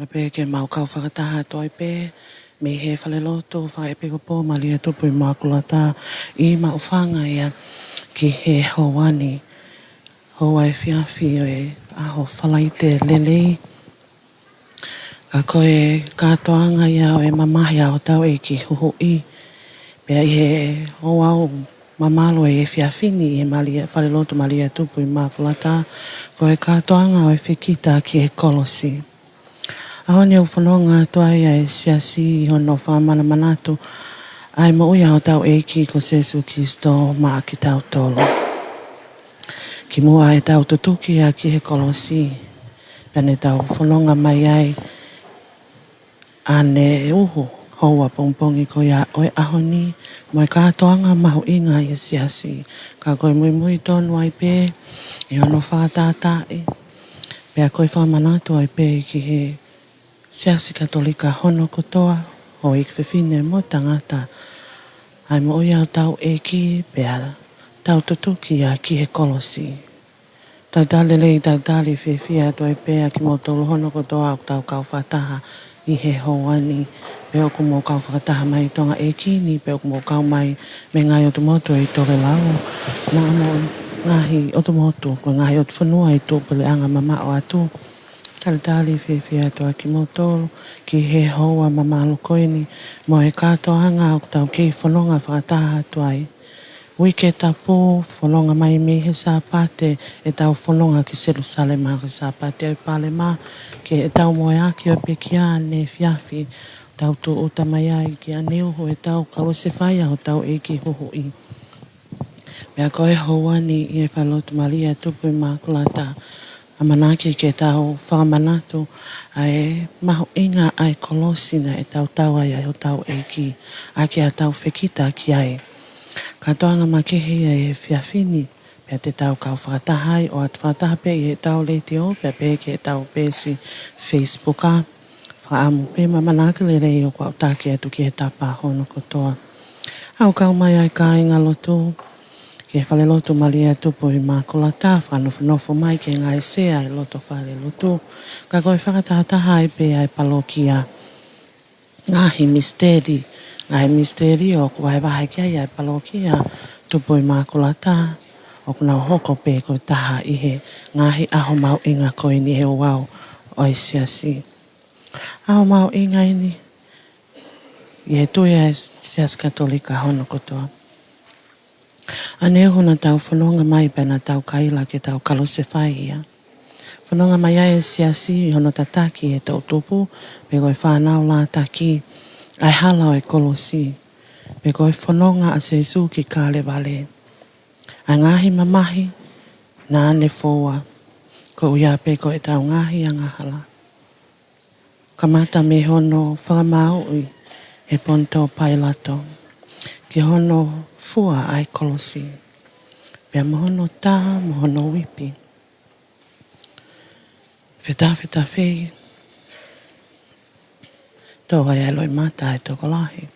Ole pe ke mau kau whakataha toi pe, me he whaleloto whae pe ko pō malia tupu Immaculate I mau whanga ia ki he hoani. Hoa e whiawhi o e aho whalaite lelei. Ka koe Katoanga ia o e Mamahi au tau Eiki huhu I. Pea I he hoa o mamalo e whiawhini e malia, whaleloto malia tupu Immaculate. Koe Katoanga o e Fekita ki he Kolosi. Ahoni au whanonga toa ia e siasi I hono whamana manatu. Ai mo ui au tau Eiki ko Sesu Kristo maa ki tau tolo. Ki mua e tau tutuki a ki he Kolosi. Pene tau whanonga mai ai. Ane uhu hoa pongpongi ko ia oe ahoni. Mo e Katoanga mahu inga I siasi. Ka koe Moimoi tonu ai pe. I hono whakatatai. Pea koe whamanatu ai pe ki he siasi katolika hono kotoa. O ik whiwhine mo tangata. Ai mo ui au tau Eiki pea tau tutuki a ki he Kolosi. Tau dalelei tau dali whiwhia toi pea ki mo tolu hono kotoa au tau kau whataha I he hoani. Pea ku mo kau whataha mai Tonga Eiki ni pea ku mo kau mai me ngai o tumoto I tore lau. Nā mo ngahi o tumoto ko ngahi o tuwhanua I tō pele anga mama o atu. Tali whiwhia toa ki mo tolu ki he hoa mamalo koini mo e Katoanga au tau kei whanonga whakataha tuai. Wike tapo whanonga mai me he sāpate e tau whanonga ki Jerusalema ki sāpate au Palema ke e tau moe aki o pekia ne whiawhi tau tō uta mai ai ki a neuho e tau Kolosi whaia o tau Eiki hoho I. Mea koe hoa ni I e whalotu malia tupu Immaculate. A manaki ke tau whakamanatu a e mahu inga ai Kolosi na e tau tau ai o tau Eiki a ki a tau Fekita ki ai. Katoanga makehi e whiawhini pia te tau kau whakatahai o atu whakataha pe I e tau leiti o pia pe ke tau pesi Facebooka. Whaamu pe mamanaka le rei o kwa utaki atu ki he tapa hono kotoa. Au kau mai ai ka inga lotu. Ke whaleloto malia tupu Immaculate, whanofo mai ke ngai sea I loto whaleloto. Ka koe whakatahataha ai pe ai palokia. Ngahi misteri. Ngahi misteri o kua he wahe kia ai palokia tupu Immaculate. O kuna hoko pe koe taha I he ngahi aho mau inga koe ni he wau o I siasi. Aho mau inga ini. I he tuia e siasi katolika hono kotoa. Ane huna tau whanonga mai pena tau kaila ke tau Kolosi whaia. Whanonga mai ai e siasi I hono tataki e tau tupu, pe koe whanau la taki, ai hala o e Kolosi, pe koe whanonga a Jesu ki kale wale. Ai ngahi mamahi, na ane foa, ko uia pe koe tau ngahi anga hala. Kamata me hono whakamau ui, e ponto pailato, ki hono fua ai Kolosi. Pea mohono tā, mohono wipi. Whetawheta whei. Tō hai aloi mata e toko lahi.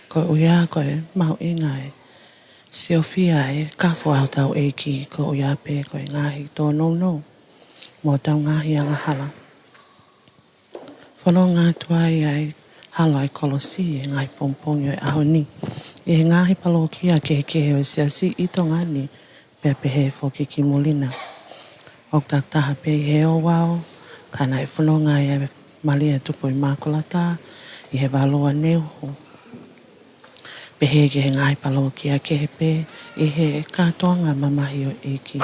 Ko uia koe mau inga e. Siofia e kafo au tau Eiki ko uia pe koe ngahi tō no. Mō tau ngahi anga hala. Whanau ngā tuai ai hala ai Kolosi e ngai pompongi o ahoni. I he ngahi palokia ke o siasi I Tonga ni pia pehe whoki ki molina. O taha pe he o wau, kana e whanonga e malia tupu Immaculate, I he waloa neuho. Pehe ke he ngahi palokia ke he pe, I he Katoanga Mamahi o Eiki.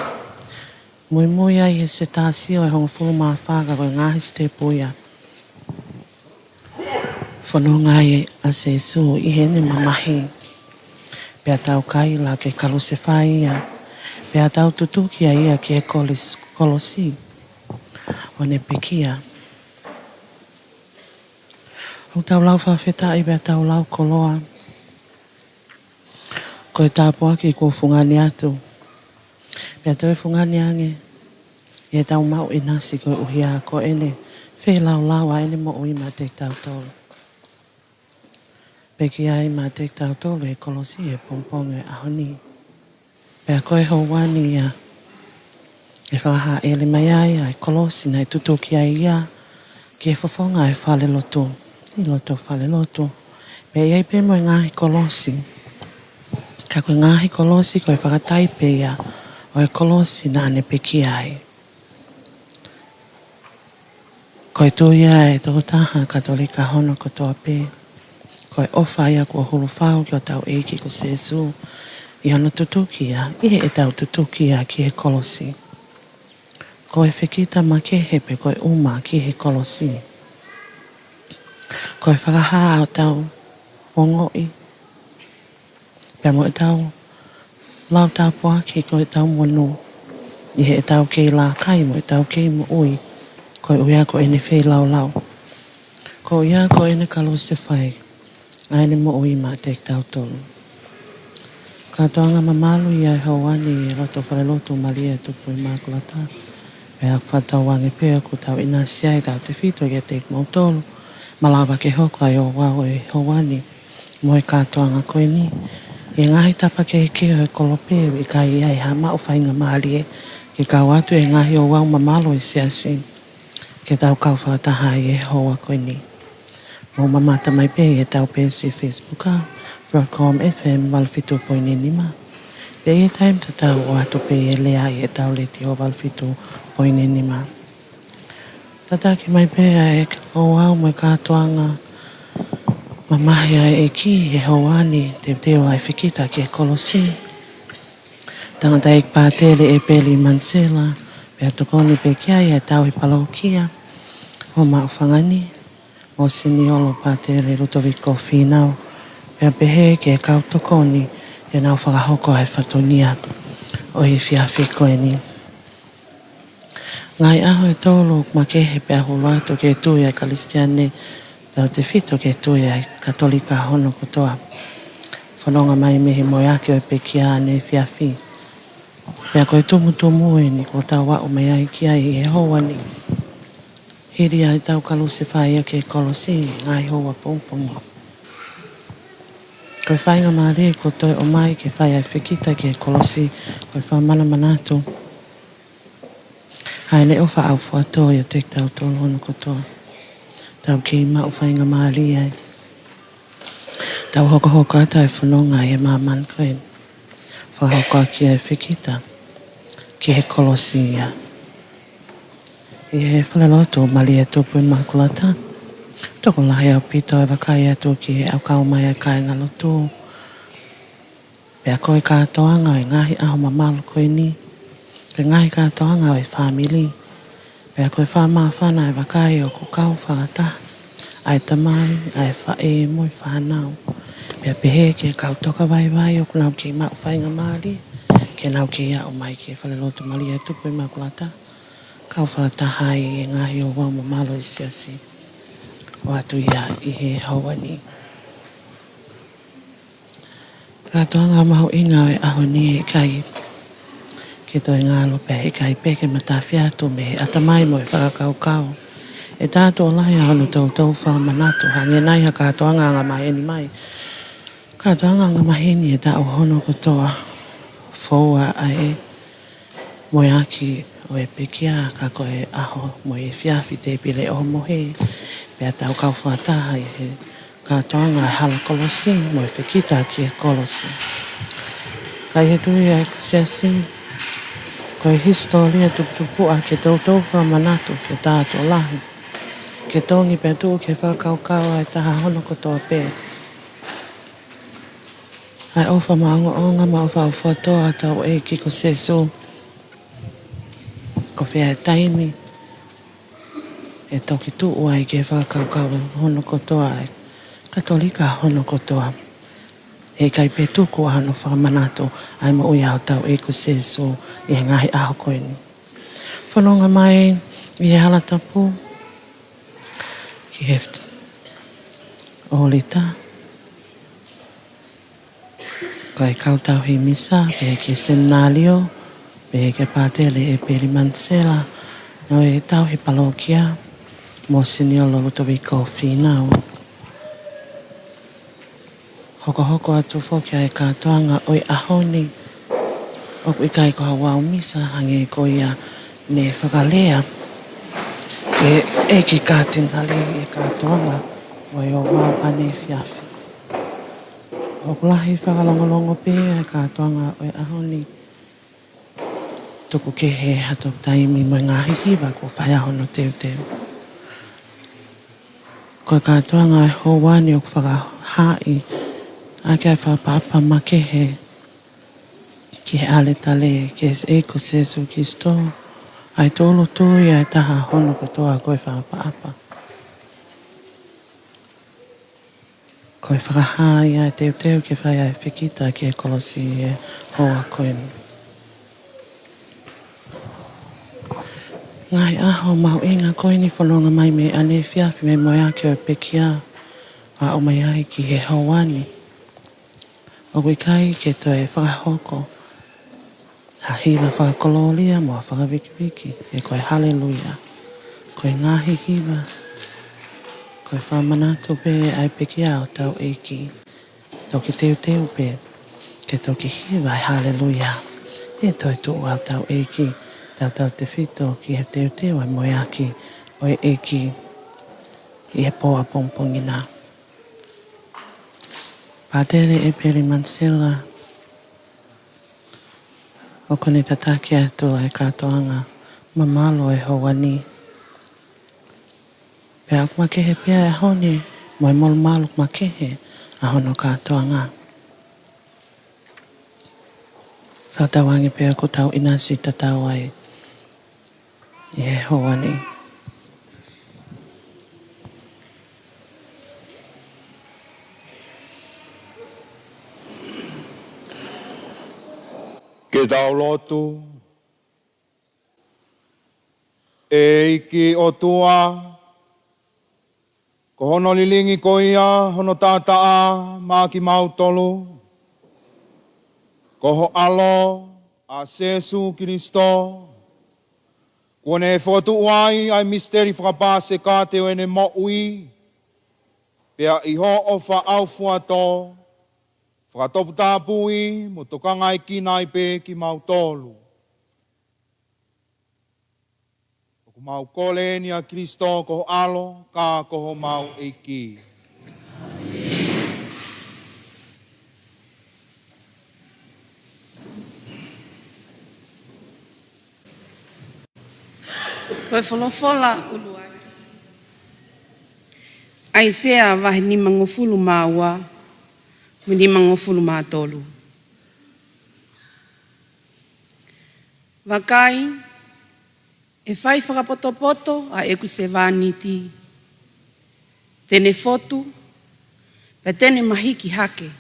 Moimoi ai he se tāsio e hongo fulu maa whāga koe ngahi stepuia. Whanonga ai a Jesu I he ne Mamahi. Pea tau kaila ke Kolosi whaia. Pea tau tutuki a ia ke Kolosi. O ne pekia. O tau lau whawheta I pea tau lau koloa. Koe tāpua ki ko fungani atu. Pea tau fungani ange. Ie tau mau inasi koe uhia ko ene. Whē lau lawa ene mo ui ma te tau tolu. Peki ai ma te tau tolu e Kolosi e pompongo e ahoni. Pea koe ho wani ia. E whaha ele mai ai ai Kolosi nei tutoki ai ia. Ke fofonga e whale loto. I loto whale loto. Pe iei pe mo ngahi Kolosi. Ka koe ngahi Kolosi koe whakatai pe ia. O e Kolosi na ane peki ai. Koe tō ia e toko taha Katolika hono kotoa pe. Koe ofa ia kua hulu whau ki o tau Eiki ko Sesu. I hono tutukia. Ihe e tau tutukia ki he Kolosi. Koe Fekita ma ke hepe koe uma ki he Kolosi. Koe whakaha au tau ongoi. Pea mo e tau lau tau poaki koe tau monu. Ihe e tau kei la kai mo e tau kei mo ui. Koe uia ko ene whei lau lau. Ko uia ko ene kalo se whai. Aene mo ui ma te tau tolu. Katoanga mamalu ia e hauani e roto whare loto malia e tupu Immaculate. Pea whatau wangi pea ko tau ina siai tau te whito i e te mautolo. Malawa ke hoko ai o wau e hauani. Mo e katoanga koe ni. E ngahi tapa ke keo e kolopeo i kai iai ha mau whainga maali e. Ke kau atu e ngahi o wau mamalo i siasi. Ke tau kau whakataha i e hoa koe ni. Mo mamata mai pe e tau pe si Facebook a. BroadCom FM walfitu poini nima. Pe e time ta tau o atu pe e lea i e tau leti o walfitu poini nima. Tataki mai pe e o wau mo e katoanga. Mamahi a Eiki e hauani te teo ai Fekita ki e Kolosi. Tangata e pātele e peli mansela. Pea tokoni pe kia e tau i palokia. O mau whangani. O siniolo pātele Liturgical whinau. Pea pehe ke kau tokoni. E nau whakahoko ai whatonia. O i whiawhi koe ni. Ngai aho e tolo ma kehe pea huluato ke tui ai Kalistiane. Tau te whito ke tui ai Katolika hono kotoa. Whanonga mai mehe moi ake o pe kia ane whiawhi. Pea koe tumu e ni ko tau wao mai ai kia i e hoa ni. Hiri ai tau kaluse whai ake Kolosi ngai hoa pongpongi. Koe whainga maare ko toi o mai ke whai ai Fekita ke Kolosi. Koe whamana manatu. Hai ne ofa au whuato i a te tau tolo hono kotoa. Tau ki mau whainga maari ai. Tau hoko ata e whanonga i e maman koe. Whahoko ki e Fekita. Ki he Kolosi ia. I he whaleloto mali e tupu Immaculate. Toko lahi au pito e wakai atu ki he au kau mai a kai ngalotu. Pea koe katoanga e ngahi aho mamalu koe ni. Pe ngahi katoanga e whamili. Pea koe whamaa whana e wakai o ko kau whagata. Ai tamai, ai whae moi whanau. Pea pehe ke kau toka vai o kunau ki mau whainga maari. Ke nau ki ia o mai ki e whaleloto mali e tupu Immaculate. Kau whakataha i e ngahi o wau mamalo i siasi. O atu ia i he hauani. Katoanga mahu inga e aho ni e kai. Ke toi ngalo pe e kai peke matawhiatu me he atamai mo e whakakau. E tātou lai anu tau whamanatu. Hange nai ha katoanga ngā maheni mai. Katoanga ngā maheni e tau hono kotoa. Foua ai mo aki o e pekia ka koe aho mo e whiawhi te pile o mohe. Pea tau kau whataha i he katoanga e hala Kolosi mo e Fekita ki e Kolosi. Kai he tui e siasi. Koe historia tupu a ke tau whamanatu ke tātou lahi. Ke tongi pe tuu ke whakaukau ai taha hono kotoa pe. Ai ofa maonga ma ofa uwhatoa tau Eiki ko Sesu. Ko whea e taimi. E toki tuu ai ke whakaukau hono kotoa ai. Katolika hono kotoa. E kai pe tuku hano whakamanato ai mo ui au tau Eiki ko Sesu i he ngahi aho koe ni. Whanonga mai i he halatapu. Ki he olita. Kai kautau hi misa, pe ke seminalio, pe ke pātele e peri mansela, no e tau hi palokia, mo siniolo Liturgical whinau. Hoko atu whokia e katoanga oi ahoni, oku i kai koha wau misa, hange ko ia ne whakalea, Eiki kātina li Katoanga, wai o wau ane fiafi. O kulahi whakalongolongo pē e Katoanga o e ahoni. Tuku ke he hato taimi mo ngā hihiwa ko whai aho no teu teu. Ko Katoanga e ho wani o whakahai a kia whapapa ma ke he ki he ale tale ke e ko sesu ki sto. Ai tolo tui ai taha hono ko toa koe whapapa. Koe whakahai ai teu teu ke whai ai Fekita ke Kolosi e hoa koe. Ngai aho mau inga koe ni whanonga mai me ane whiawhi me moe ake o pekia a o mai ai ki he hawani. O kui kai ke toi whakahoko. Ha hiwa whakakololia mo whakawikiwiki e koe haleluia. Koe ngahi hiwa. Koe whamanato pe ai pekia o tau Eiki. Toki teu teu pe. Ke toki hiwa ai haleluia. E toi tuu au tau Eiki. Tau te whito ki he teu teu ai moe aki o e Eiki. I he poa pompongina. Pātere e peri mansela. O kone tataki atu e Katoanga, mamalo e hawani. Pea ak makehe pia e honi, moe molu maluk makehe a hono Katoanga. Whatawangi pia ko tau inasi tatau ai i he hawani. Ke tau lotu, Eiki o tua, ko hono lilingi ko ia, hono tātaa, mā ki mautolu, ko ho alo, a Sesu Kiristo, kone e whotu uai, ai misteri whakapāse kā te o ene mo'ui, pea iho o whaauwhua tō, whakatopu tāpui, mo tokanga i kinai pē ki mautolu. Mau kole ni a Kristo ko alo ka ko mau Eiki. Koe wholofola ulu ai. Ai sea wahi ni mangofulu maua, me ni mangofulu mātolu. Wakai, e whai whakapoto-poto a eku se wāniti. Tene fotu, pe tene mahiki hake,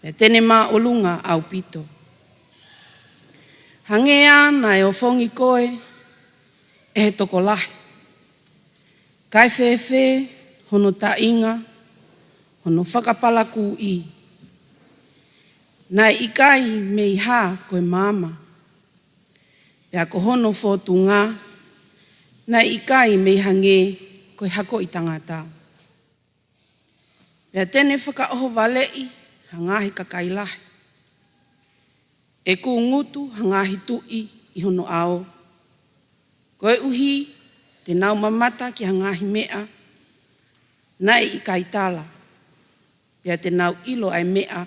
pe tene mā olunga au pito. Hangea na e ofongi koe, e he toko lahi. Kai whewhe, hono tainga, hono whakapalaku i. Nai ikai me iha koe mama. Pea ko hono fotu ngā, nai ikai me hange koe hako i tangata. Pea tene whakaoho walei, hangahi kakailahi. E ku ngutu hangahi tui i hono ao. Koe uhi, te nau mamata ki hangahi mea, nai ikai tala. Pea te nau ilo ai mea,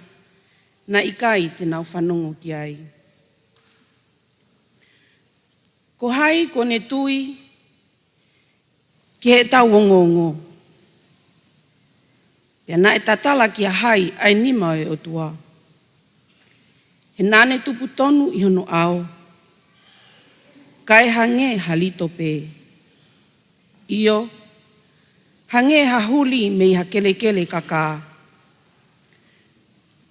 nai ikai te nau whanongo ki ai. Ko hai kone tui ki he tau ongongo. Pea na e tatala ki a hai ai nima e o tua. He nane tupu tonu i hono ao. Kai hange halito pē. Io, hange hahuli me iha kele kaka.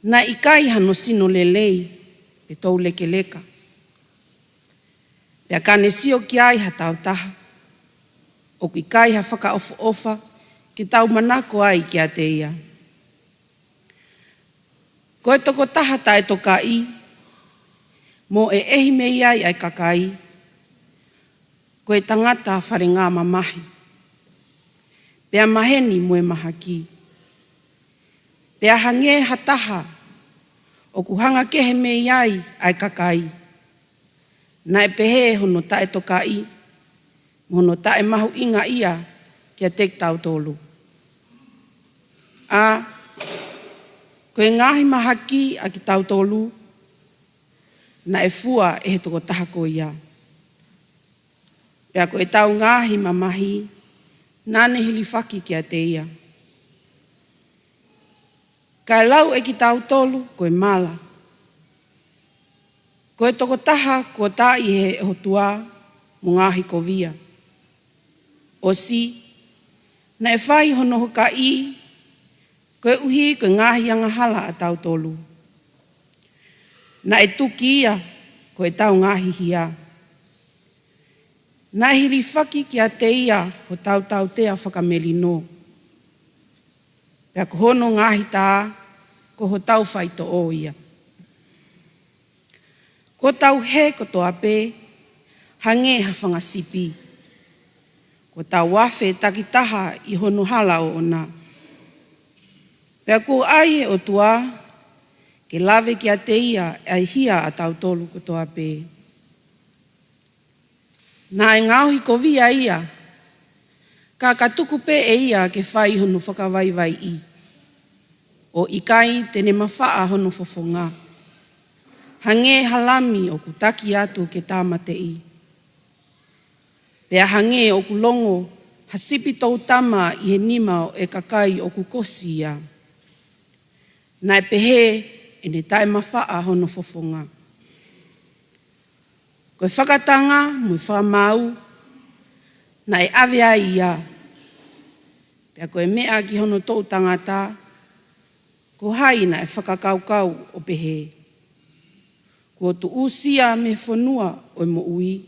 Na ikai hano sino lelei pe tau lekeleka. Pea kane sio ki ai ha tau taha. O ki kai ha whaka ofa ki tau manako ai ki a te ia. Koe toko taha tae toka i, mo e ehi me iai ai kakai. Koe tangata whare ngā mamahi. Pea maheni moe mahaki. Pea hange hataha, o ku hanga kehe me iai ai kakai. Na e pehe hono tae toka i, mono tae mahu inga ia kia tek tau tolu. A, koe ngahi mahaki a ki tau tolu, na e fua e he toko taha ko ia. Pea koe tau ngahi mamahi, nane hilifaki kia te ia. Kai lau e ki tau tolu, koe mala. Koe toko taha kua tai he hotua mo ngahi ko via. O si, na e whai hono hoka i, koe uhi koe ngahi anga hala a tau tolu. Na e tuki ia, koe tau ngahi hia. Na hiri whaki kia te ia, ho tau tea whakameli no. Pea ko hono ngahi tā, ko ho tau whaito o ia. Ko tau he ko toa pē, hange hawhanga sipi. Ko tau wafe takitaha i hono hala o ona. Pea ko ai o tua, ke lave kia te ia ai hia a tau tolu ko toa pē. Nā e ngauhi ko via ia, ka katuku pē e ia ke whai hono whakawaiwai i. O ikai tene mawhaa hono fofonga. Hange halami o ku taki atu ke tāmate i. Pea hange o ku longo, hasipi tau tama i he nima o e kakai o ku kosi ia. Nai pehe e ne tae mawhaa hono fofonga. Koe whakatanga mui whamau, na e awea ia. Pea koe mea ki hono tau tangata, ko hai na e whakakaukau o pehe. Ko tu usia me whanua o mo ui.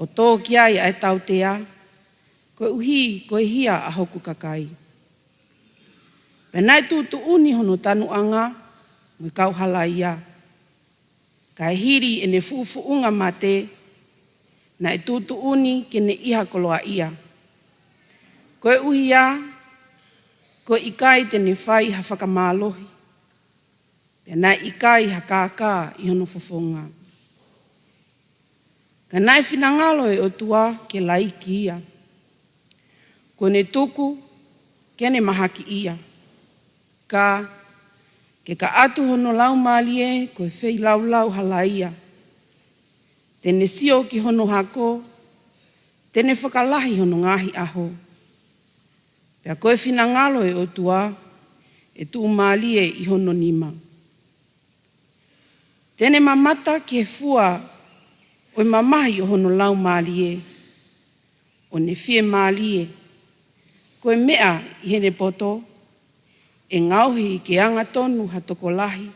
O tō ki ai ai tau tea, koe uhi koe hia a hoku kakai. Penai tu uni hono tanu anga, mui kau hala ia. Kai hiri e ne fuufuunga mate, na e tutu uni ke ne iha koloa ia. Koe uhi ia, koe ikai te ne whai ha whakamālohi. Penai ikai ha kākā i hono fofonga. Ka nai whinangalo e o tua ke laiki ia. Ko ne tuku ke ne mahaki ia. Ka ke ka atu hono lau malie koe whei lau hala ia. Tene sio ki hono hako, tene whakalahi hono ngahi aho. Pea koe whinangalo e o tua e tu malie i hono nima. Tene mamata ki he fua o mamahi o hono lau malie, o ne fie malie, koe mea i hene poto, e ngauhi ke anga tonu ha toko lahi,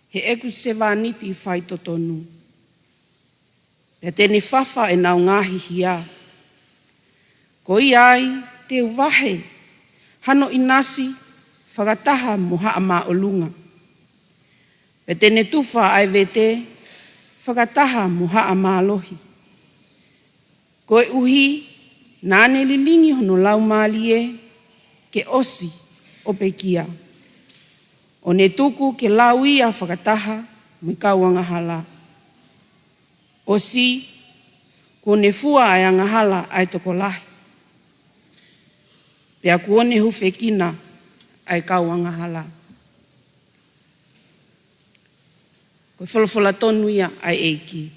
he eku sevaniti whai to tonu. Pea tene whawha e nau ngahi hia. Ko i ai te uwahe, hano inasi, whakataha mo haa maa olunga. Pea tene tuwha ai vete, whakataha mo haa maa lohi. Koe uhi, nāne lilingi hono lau malie, ke osi o pekia. O ne tuku ke lau ia whakataha, me kauanga hala. Osi, ko ne fua ai anga hala ai toko lahi. Pea kuone hu Fekina ai kauanga hala. Koe wholofola tonu ia ai Eiki.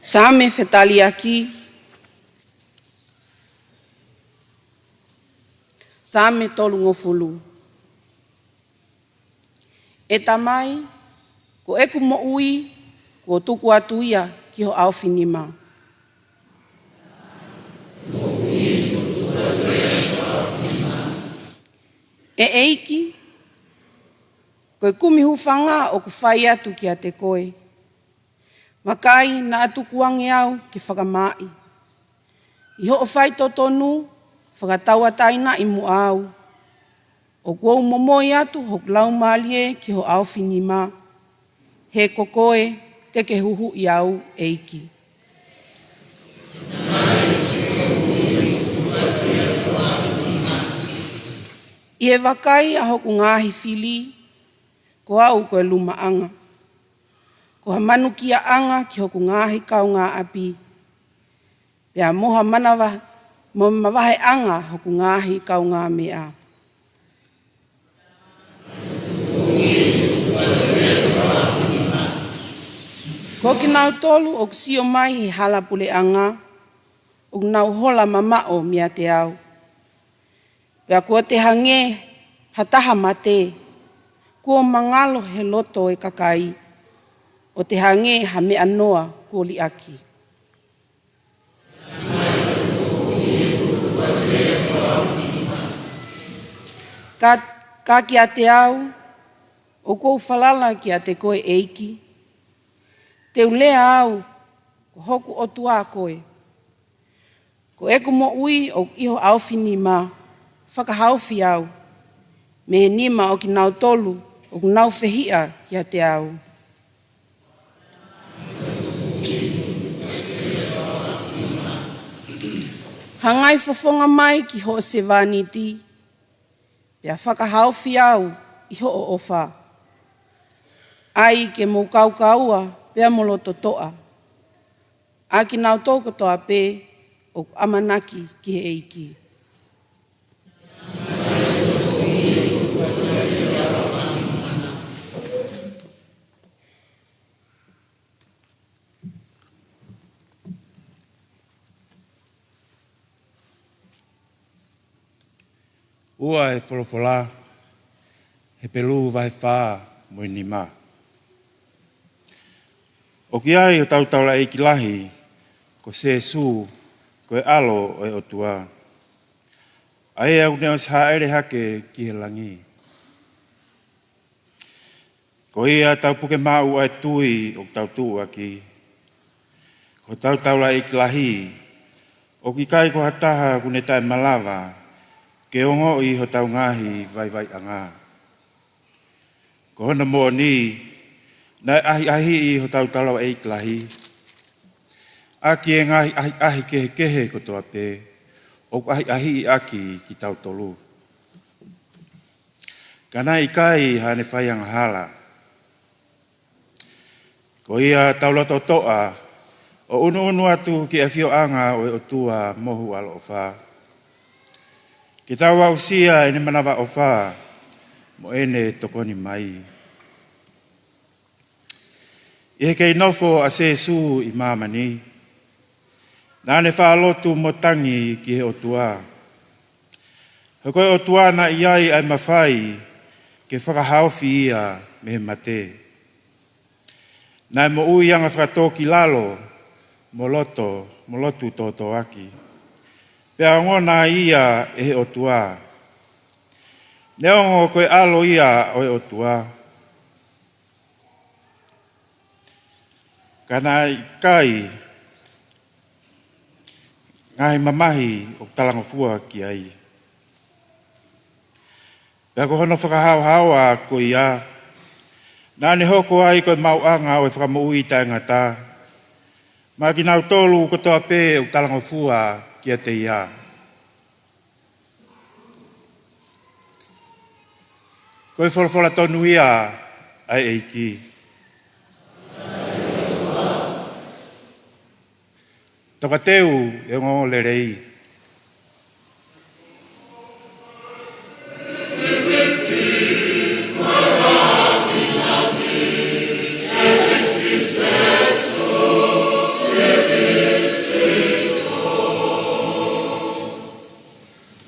Same whetali aki, same tolu ngofulu. E tamai, ko eku mo ui, ko tuku atu ia ki ho au finima. E Eiki, koe kumi hufanga o ku whai atu ki a te koe. Makai na atu kuange au ki whakamai. I ho o whai totonu, whakataua taina i mu au. O kua Moimoi atu hok lau malie ki ho au finima. He kokoe te ke huhu i au Eiki. I e wakai a hoku ngāhi whili, ko au koe luma anga. Ko ha manu kia anga ki hoku ngāhi kau ngā api. Pea moha manawa, mo mawahe anga hoku ngāhi kau ngā mea. Ko ki nau tolu o ksio mai he hala pule anga, o nau hola mamao mea te au. Pea kua te hange hataha mate, kua mangalo he loto e kakai, o te hange ha mea noa kua li aki. Ka ki a te au, o kou whalala ki a te koe Eiki, te ulea au, ko hoku o tua koe. Ko eku mo ui o iho awhini ma, whakahauwhi au, me he nima o ki nau tolu, o ki nau whehia ki a te au. Hangai whafonga mai ki ho se vaniti, pea whakahauwhi au i ho o ofa. Ai ke mō kaukaua, pea moloto toa. A ki nau tō katoa pē, o amanaki ki he Eiki. Ua e wholofola, he pelu vai whā mui ni mā. O ki ai o tautaula Eiki lahi, ko se su, ko e alo o e otua. Ai au neo sa ere hake ki he langi. Ko ia tau puke mau ai tui o tautu aki. Ko tautaula Eiki lahi, o ki kai ko hataha kune tae malawa, ke ongo i ho tau ngahi vai vai anga. Ko hona mo ni, nai ahi i ho tau talau Eiki lahi. Aki e ngahi ahi kehe kehe ko toa pē, o ahi aki ki tau tolu. Kana i kai hane whaianga hala. Ko ia tau loto toa, o unu atu ki e whio anga o e otua mohu alo o wha. Ki tau au sia ene manawa o wha, mo ene tokoni mai. I he kei nofo a se su i Mamani. Nāne wha lotu mo tangi ki he otua. He koe otua na iai ai mawhai, ke whakahauwhi ia me he mate. Nai mo ui anga whakatoki lalo, mo lotu toto aki. Pea ngona ia e he otua. Neongo koe alo ia o e otua. Kana i kai, ngai mamahi o talangofua ki ai. Pea ko hono whakahau-haua ko ia. Nāne hoko ai koe mauanga o e whakamui tai ngata. Ma ki nau tolu ko toa pē o talangofua ki a te ia. Koe wholofola tonu ia ai Eiki. Tongatapu e ngō lerei.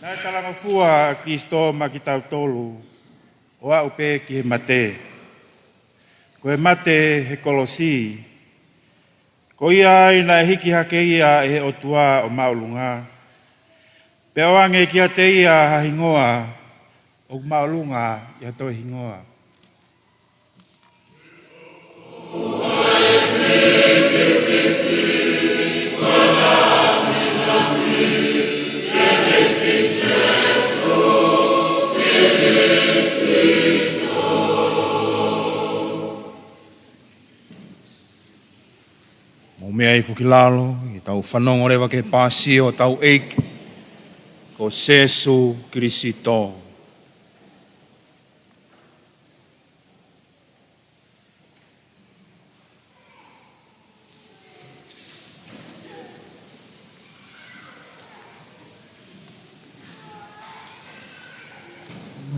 Nai talangofua ki sto ma ki tau tolu, o au pē ki he mate. Ko he mate he Kolosi, ko ia ai na hiki hake ia e he otua o maulunga. Pea oange ki a te ia ha hingoa, o maulunga i ato hingoa. Mea i whukilalo, i tau whanongo rewa ke pāsi o tau Eiki, ko Sesu Krisito.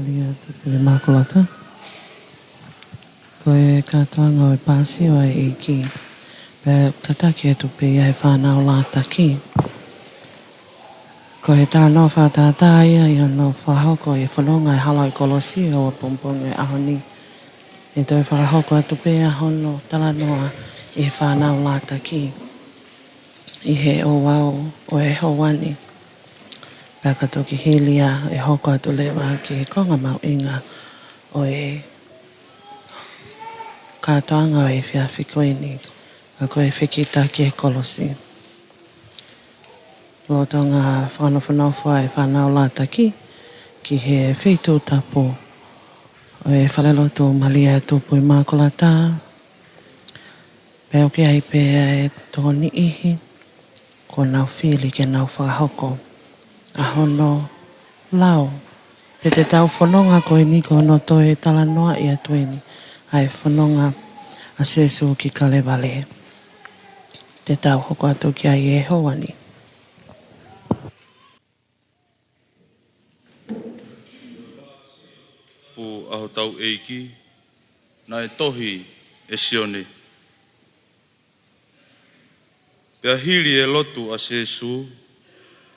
Maria tupu Immaculate. Ko e Katoanga o e pasi o e Eiki. Pe tataki e tupu ia e whanau la taki. Ko he tā no whātātāia i no whahoko e whanonga e hala i Kolosi o pompongo e ahoni. E toi whahoko atu pe ahono tala noa i he whanau la taki. I he o wau o e hawani. Pea katoki hilia e hoko atu lewa ki he konga mau inga o e Katoanga o e whiawhikoini. A ko e Fekita ki he Kolosi. Lo tonga whanawhanawha e whanau la taki ki he Tongatapu o e whalelotu malia e tupu Immaculate. Pea ki ai pea e toni ihi ko nau whili ke nau whakahoko. Ahono lau. Pe te tau whanonga ko e niko no toi tala noa i atueni. Ai whanonga a sesu ki kalevale. Te tau hoko atu ki ai e hoani. O aho tau Eiki, na e tohi e sione. Pea hili e lotu a sesu,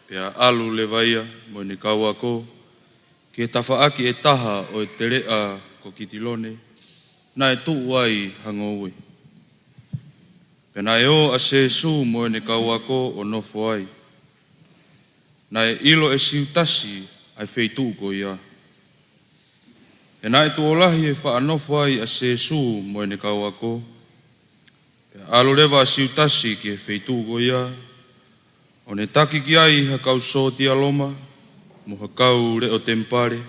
pea alu le vaia mo ni kauako, ki e tawhaaki e taha o e terea ko kitilone, na e tuu ai hangoui. Pea na e o a sesu mo ni kauako o nofo ai, na e ilo e siutasi ai feitu ko ia. E nā e tuolahi e whaanofo ai a sesu mo e ne kauako. E alo rewa a siutasi ki e wheitu go ia. O ne taki ki ai ha kau so ti aloma, mo ha kau re o tempare.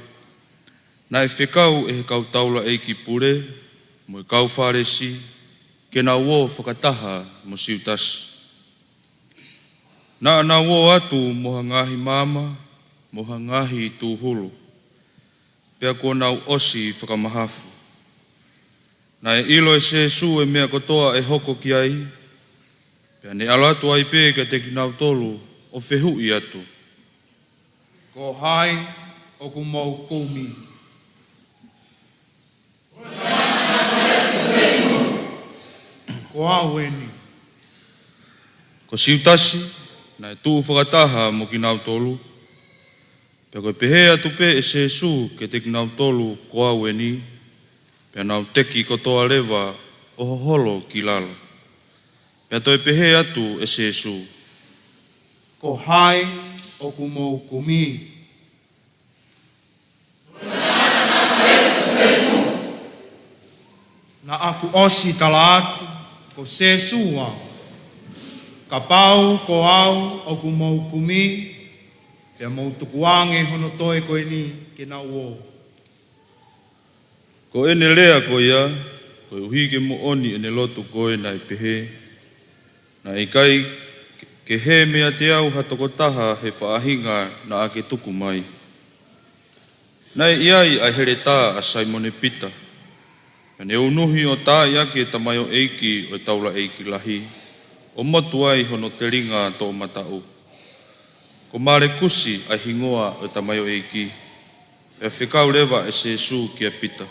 Nā e whekau e he kau taula Eiki pure, mo e kau wharesi, ke nā uo whakataha mo siutasi. Nā uo atu mo ha ngahi mama, mo ha ngahi tūhulu. Pea ko nau osi whakamahafu. Na e ilo e sesu e mea kotoa e hoko ki ai. Pea ne alatu ai pē ka te kinau tolu o whehui atu. Ko hai o ku mau koumi. Ko aueni. Ko siutasi, na e tuu whakataha mo kinau tolu. Pea koe pehe atu pē e sesu ke te kinau tolu ko aueni. Pea nau teki kotoa lewa o hoholo ki lalo. Pea toi pehe atu e sesu. Ko hai o ku mau koumi. Na aku osi tala atu ko sesua. Ka pau ko au o ku mau koumi. Pea mau tukuange hono toe koe ni ke na uo. Ko ene lea ko ia, ko uhi ke mo oni ene lotu koe na i pehe. Na i kai ke he mea te au hatokotaha he whaahinga na ake tuku mai. Nei iai a here tā a Simone Pita. Ne unuhi o tā iake tamai o Eiki o taula Eiki lahi. O motu ai hono te ringa tō matau. Ko mare kusi a hingoa o tamai o Eiki. E whekau lewa e sesu ki a Pita.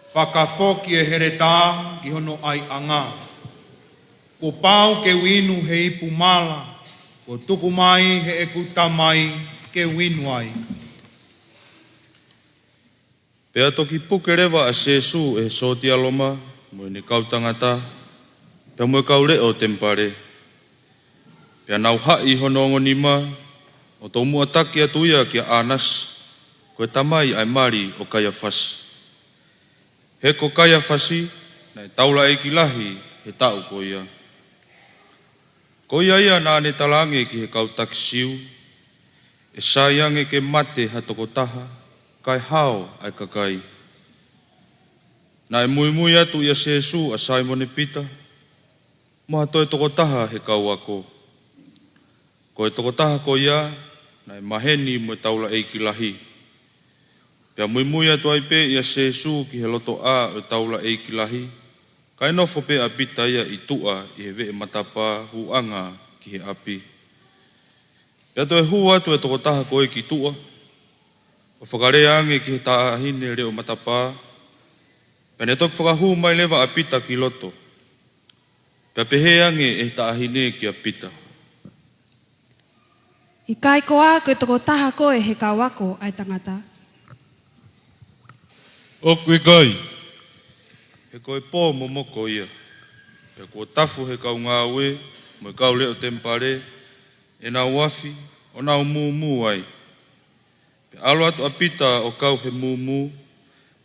Whakafoki e here tā ki hono ai anga. Ko pau ke winu he ipu mala. Ko tuku mai he eku tamai ke winu ai. Pea toki puke rewa a sesu e soti aloma, mo e ne kau tangata, pea mo e kau reo tempare. Pea nau hai honongo nima, o tō mua taki atu ia ki a anas, ko e tamai ai mari o kaya fasi. He ko kaya fasi, na e taula Eiki lahi, he tau ko ia. Ko ia nā ne talange ki he kau takisiu, e saiange ke mate hatoko taha, kai hao ai kakai. Na e Moimoi atu ia sesu a Simone Pita, moha toi toko taha he kau ako. Ko e toko taha ko ia, na e maheni mo e taula Eiki lahi. Pea Moimoi atu ai pe ia sesu ki he loto a o taula Eiki lahi, kai nofo pe a Pita ia i tua i he vee matapa huanga ki he api. Pea toi hu atu e toko taha ko e ki tua, O whakarea ange ki he tāhine reo matapā. Pene toki whakahu mai lewa a pita ki loto. Pea pehe ange e tāhine ki a pita. I kai koa koe toko taha koe he kawako ai tangata. Oku i kai. He koe pō momoko ia. He koe tafu he kau ngā ue, mo kau leo tempare, e nā wafi, o nā mū ai. Pe alo atu a pita o kau he mū,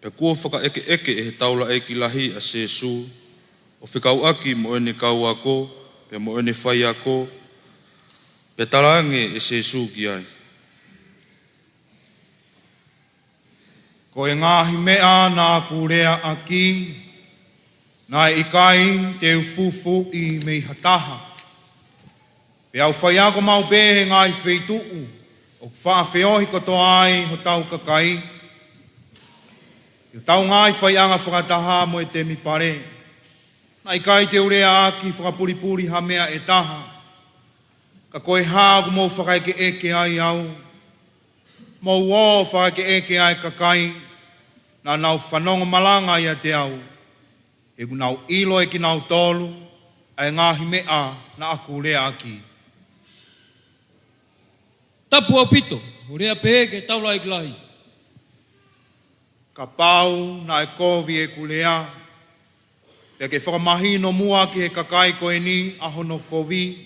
pe kua whaka eke e he taula Eiki lahi a Sesu, o whikau aki mo ene kau ako, pe mo ene whai ako, pe tarange e Sesu ki ai. Ko e ngāhi mea nā kurea aki, nā e ikai te ufufu i mei hataha. Pe au whai ako mau behe ngāhi wheituu, o whaafeohi koto ai ho tau kakai. I tau ngāhi whai anga whakataha mo e te mipare. Nā ikai te urea aki whakapuripuri ha mea e taha. Ka koe hāgu mō whakaike eke ai au. Mō wō whakaike eke ai kakai. Nā nau whanonga malanga ia te au. E ku nau ilo e ki nau tolu. Ai ngāhi mea na aku rea aki. Tapu au pito, o rea pehe ke taula Eiki lahi. Ka pau na e kovi e kulea. Pea ke whakamahi no mua ki he kakai koe ni ahono kovi.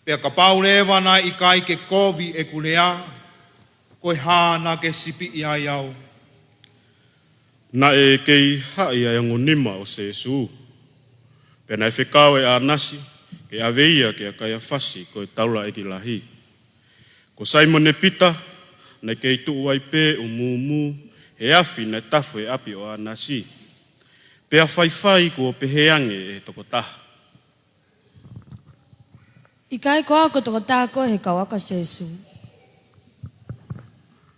Pea ka pau lewa na i kai ke kovi e kulea. Koe hā na ke sipi i ai au. Na e kei hai ai ango nima o Sesu. Pea na e whekau e a nasi, ke a veia ke a kai a whasi ko e taula Eiki lahi. Ko Simon e pita, na kei tuu ai pē o mū, he afi na tafu e api o a nasi. Pea whai ko peheange e toko taha. I kai koa koe toko taha koe he kawaka Sesu.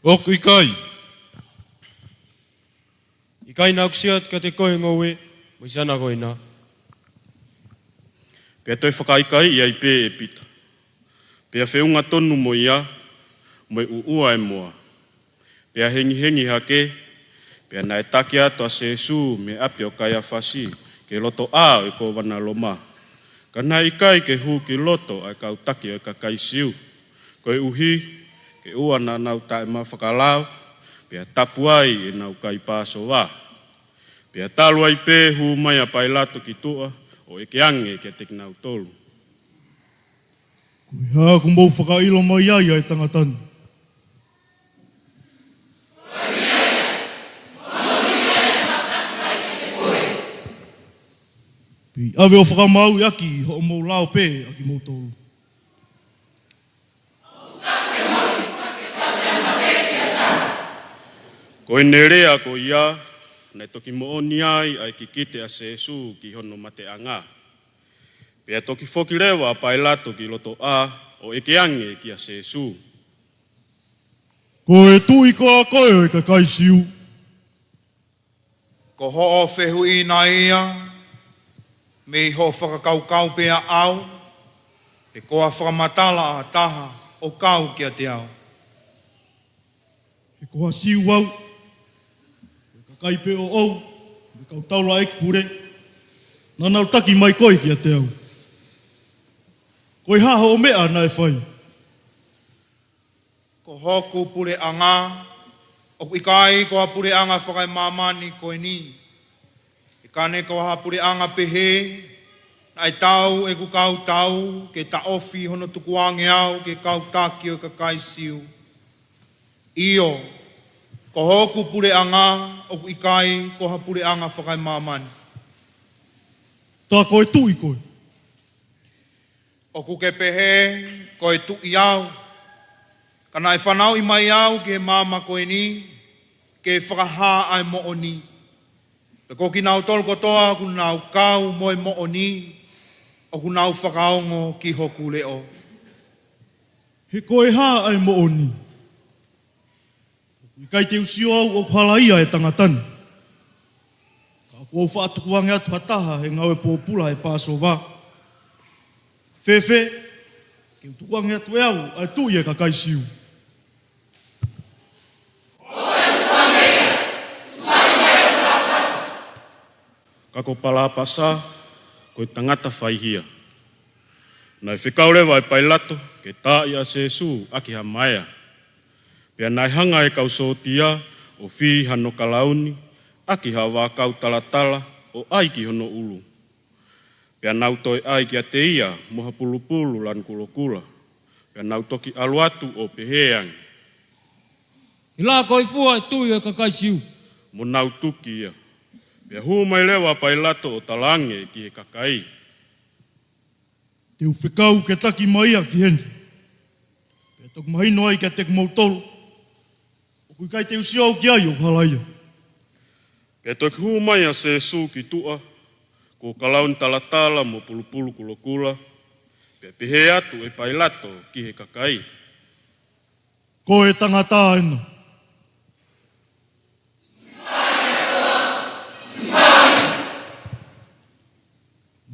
Oku i kai. I kai nā kusiat ka te kohe ngowe, mo i sana koe nā. Pea toi whakaikai i ai pē e pita. Pea whiunga tonu mo ia, mo i uua e moa. Pea hengi hake, pea na e take ato a Sesu me api o kai a whasi, ke loto a o ko wana loma. Ka nā i kai ke hu ki loto ai kau taki o ka kai siu. Ko e uhi, ke ua na nau tae ma whakalau, pea tapu ai e nau kai pāso wā. Pea talu ai pē hu mai a pai Latu ki tua, o eke ange ke te nau tolu. Koe hā ku mou whakailo mai ai ai tangatani. Pi awe o whakamau i aki ho mou lao pē aki mou tolu. Ko e nerea ko ia, nei toki mooni ai ai ki kite a Sesu ki hono mate anga. Pea toki whoki rewa pai Latu ki loto a o eke ange ki a Sesu. Ko e tui koa koe o e ka kai siu. Ko ho o whehu i na ia, me i ho whakakaukau pea au, e koa whakamatala a taha o kau kia te au. E koha siu au. E ka kai pe o au. Me kau taula Eiki pure. Nana taki mai koe kia te au. Koe haho o mea nai whai. Ko hoku pure anga, o ikai ko ha pure anga whakai mamani koe ni. E kane ko ha pure anga pehe, na e tau e ku kau tau, ke ta ofi hono tukuange au, ke kau taki o ka kai siu. Io, ko hoku pure anga, o ikai ko ha pure anga whakai mamani. Tā koe tui koe. O ku ke pehe, ko e tu i au. Kana e whanau i mai au ke mama koe ni, ke whakaha ai mo o ni. Pe ko ki nau tolu kotoa, ku nau kau moe mo o ni, o ku nau whakaongo ki hoku leo. He koe hā ai mo o ni. I kai te usio au o halaia e tangatani. Ka kua whaatukuange atu hataha he ngau e pōpula e pāso wā. Whewhe, ke utukuange atu e au ai tui e ka kai siu. kako palapasa koe tangata whaihia. Nai whikaurewa e pai lato ke tā ia Jesu aki ha maia. Pea nai hanga e kau sotia o whi hano kalauni aki ha wākau talatala o aiki hono ulu. Pea nau toi aiki a te ia moha pulupulu lan kulokula. Pea nau toki aluatu o peheang. I la koi fua e tui e kakaisiu. Mo nau tuki ia. Pea humai lewa pai lato o talange ki he kakai. Te uwhekau ke taki mai a ki heni. Pea toku mahino ai ke te kumautolo. O kui kai te usio au ki ai o halaia. Pea toki humai a Jesu ki tua. Ko kalaun talatala mo pulupulu kulokula. Pea pehe atu e pai lato ki he kakai. Ko e tangata ena.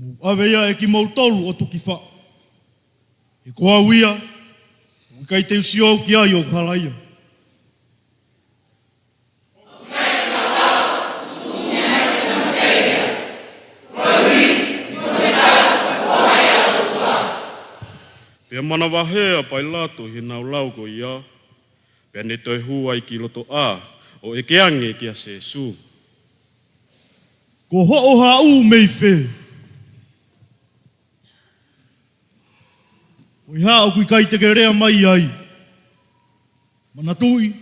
Mo awea e ki mautolu o tuki wha. E koa wia, o kai te usio au ki ai o halaia. Pea mana wahea pai lato he nau lauko ia. Pea ne toi hua i ki loto a o e keange ki a Jesu. Ko ho'o ha'u mei whe. O i hao kui kai te rea mai ai. Mana tui,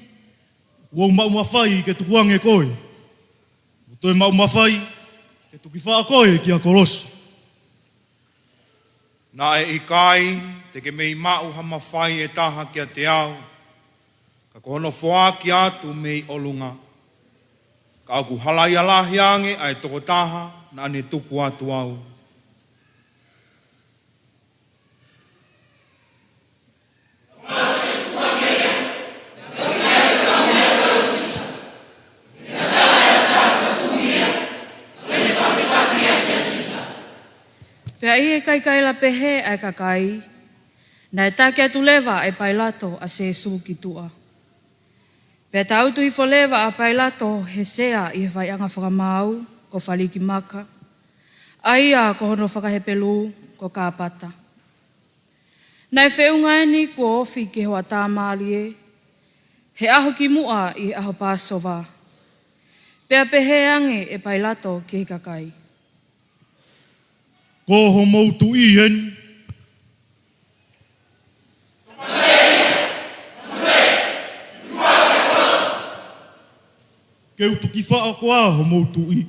ua mau mawhai ke tukuange koe. O toi mau mawhai ke tuki wha koe ki a Kolosi. Na e ikai, te ke mei mau ha mawhai e taha ki a te au. Ka kohono whoa ki atu mei olunga. Ka aku halai alahi ange ai toko taha na ane tuku atu au. Pea i e kai la pehe ai kakai, na e take atu lewa e pai lato a Jesu ki tua. Pea tautu i fo lewa a pai lato he sea i he whaianga whakamau ko whaliki maka, a ia ko hono whakahepelu ko kāpata. Na e whiunga eni ko ofi ke hoa tāmalie, he aho ki mua i he aho Pasova. Pea pehe ange e pai lato ki he kakai. Ko ho mautu i heni. Ke utuki wha ko a ho mautu i.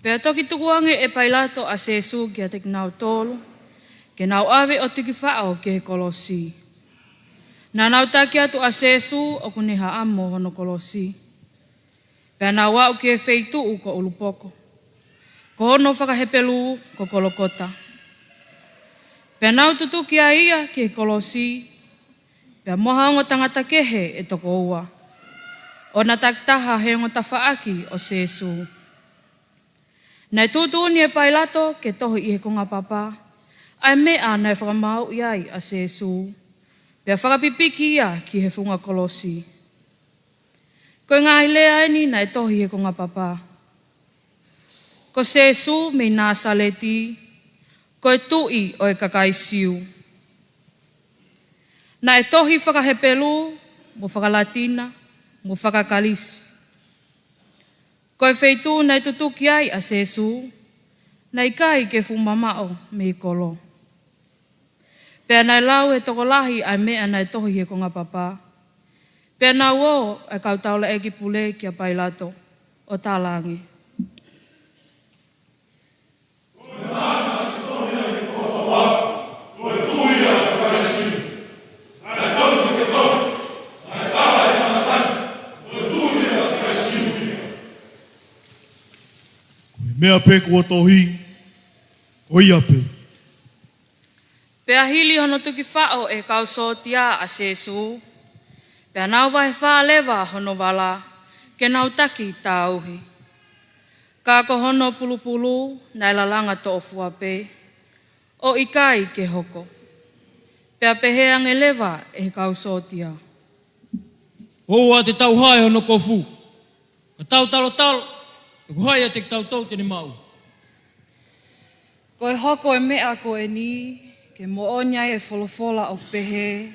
Pea toki tukuange e pai lato a Jesu ki a te nau tolu, ke nau awe o tiki whao ki he Kolosi. Nā nau taki atu a Jesu o kuneha amo hono Kolosi. Pea nā wau ki e wheituu ko ulupoko. Ko hono whakahepelu ko kolokota. Pea nau tutuki a ia ki e Kolosi. Pea moha ongo tangata kehe e toko ua. O na taktaha he ongo tawhaaki o Jesu. Nei tūtūni e pai lato ke tohi i he konga papa. Ai mea nei whakamau iai a Jesu. Pea whakapipiki ia ki he whunga Kolosi. Ko ngā hilea eni na e tohi he konga papa. Ko Jesu me Nasaleti, ko e tui o e kakaisiu. Na e tohi whakahepelu, mo whakalatina, mo whakakalisi. Ko e wheitu na e tutuki ai a Jesu, na i kai ke whumamao me i kolo. Pea nai lau e tokolahi ai mea na e tohi he konga papa. Pea nā wō e kautaula e ki pule ki a pai lato o tālangi. Mea pe kua tohi, o ia pe. Pea hili hono tuki whao e kausotia a Jesu. Pea nau vai whālewa hono wala, ke nau taki tā uhi. Kā ko hono pulupulu, nai lalanga to ofua pe, o ikai ke hoko. Pea peheange lewa e kausotia. Oua te tau hae hono kofu. Ka tau talo talo. Te kuhai te tau tau te ni mau. Koe hoko e mea ko e ni, ke mo onia e folofola o pehe.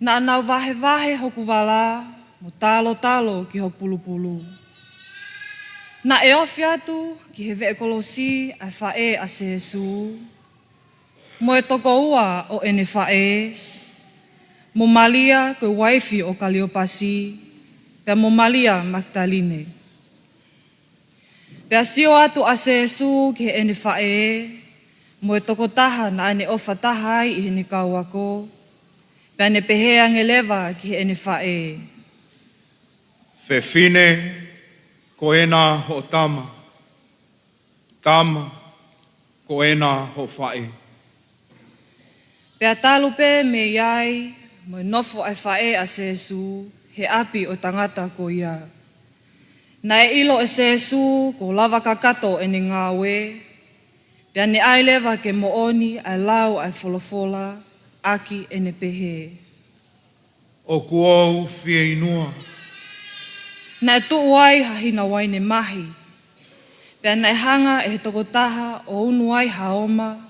Na anau vahe vahe hoku wala, mo talo talo ki hoku pulu pulu. Na e ofi atu ki he ve e Kolosi ai whae a se Jesu. Mo e toko ua o ene whae. Mo malia koe waifi o Kaliopasi, pea mo malia Magdaline. Pea sio atu a se Jesu ki he ene whae, mo e toko taha na ane ofa taha ai i hene kauako, pea ne pehea ngelewa ki he ene whae. Fefine ko ena ho tama. Tama ko ena ho whae. Pea talupe me iai, mo e nofo ai whae a se Jesu, he api o tangata ko ia. Na e ilo e se Jesu ko lava kakato e ne ngawe, pea ne ai lewa ke mooni ai lau ai folofola, aki e ne pehe. O kuou fie inua. Na e tuu ai hahina wai ne mahi, pea na e hanga e he tokotaha o unu ai haoma,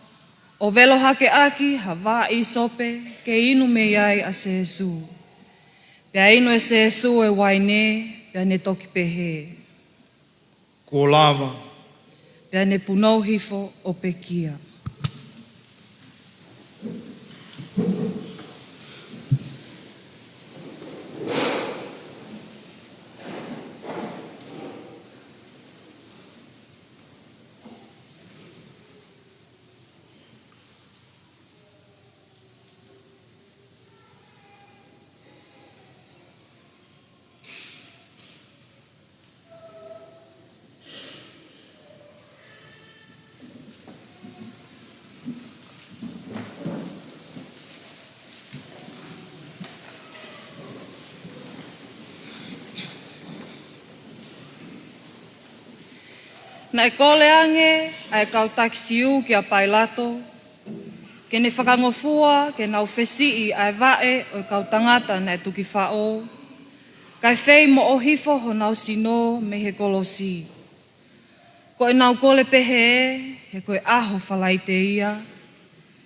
o velo hake aki ha wā i sope ke inu me iai a se Jesu. Pea inu e se Jesu e waine, pea ne toki pehe. Ko lava. Pea ne punou hifo o pekia. Na e kole ange, ai kau taksiu ki a Pailato, ke ne whakangofua, ke nau whesii ai vae o kau tangata na e tuki whao, kai whei mo o hifo ho nau sino me he Kolosi. Ko e nau kole pehe, he koe aho whalai te ia,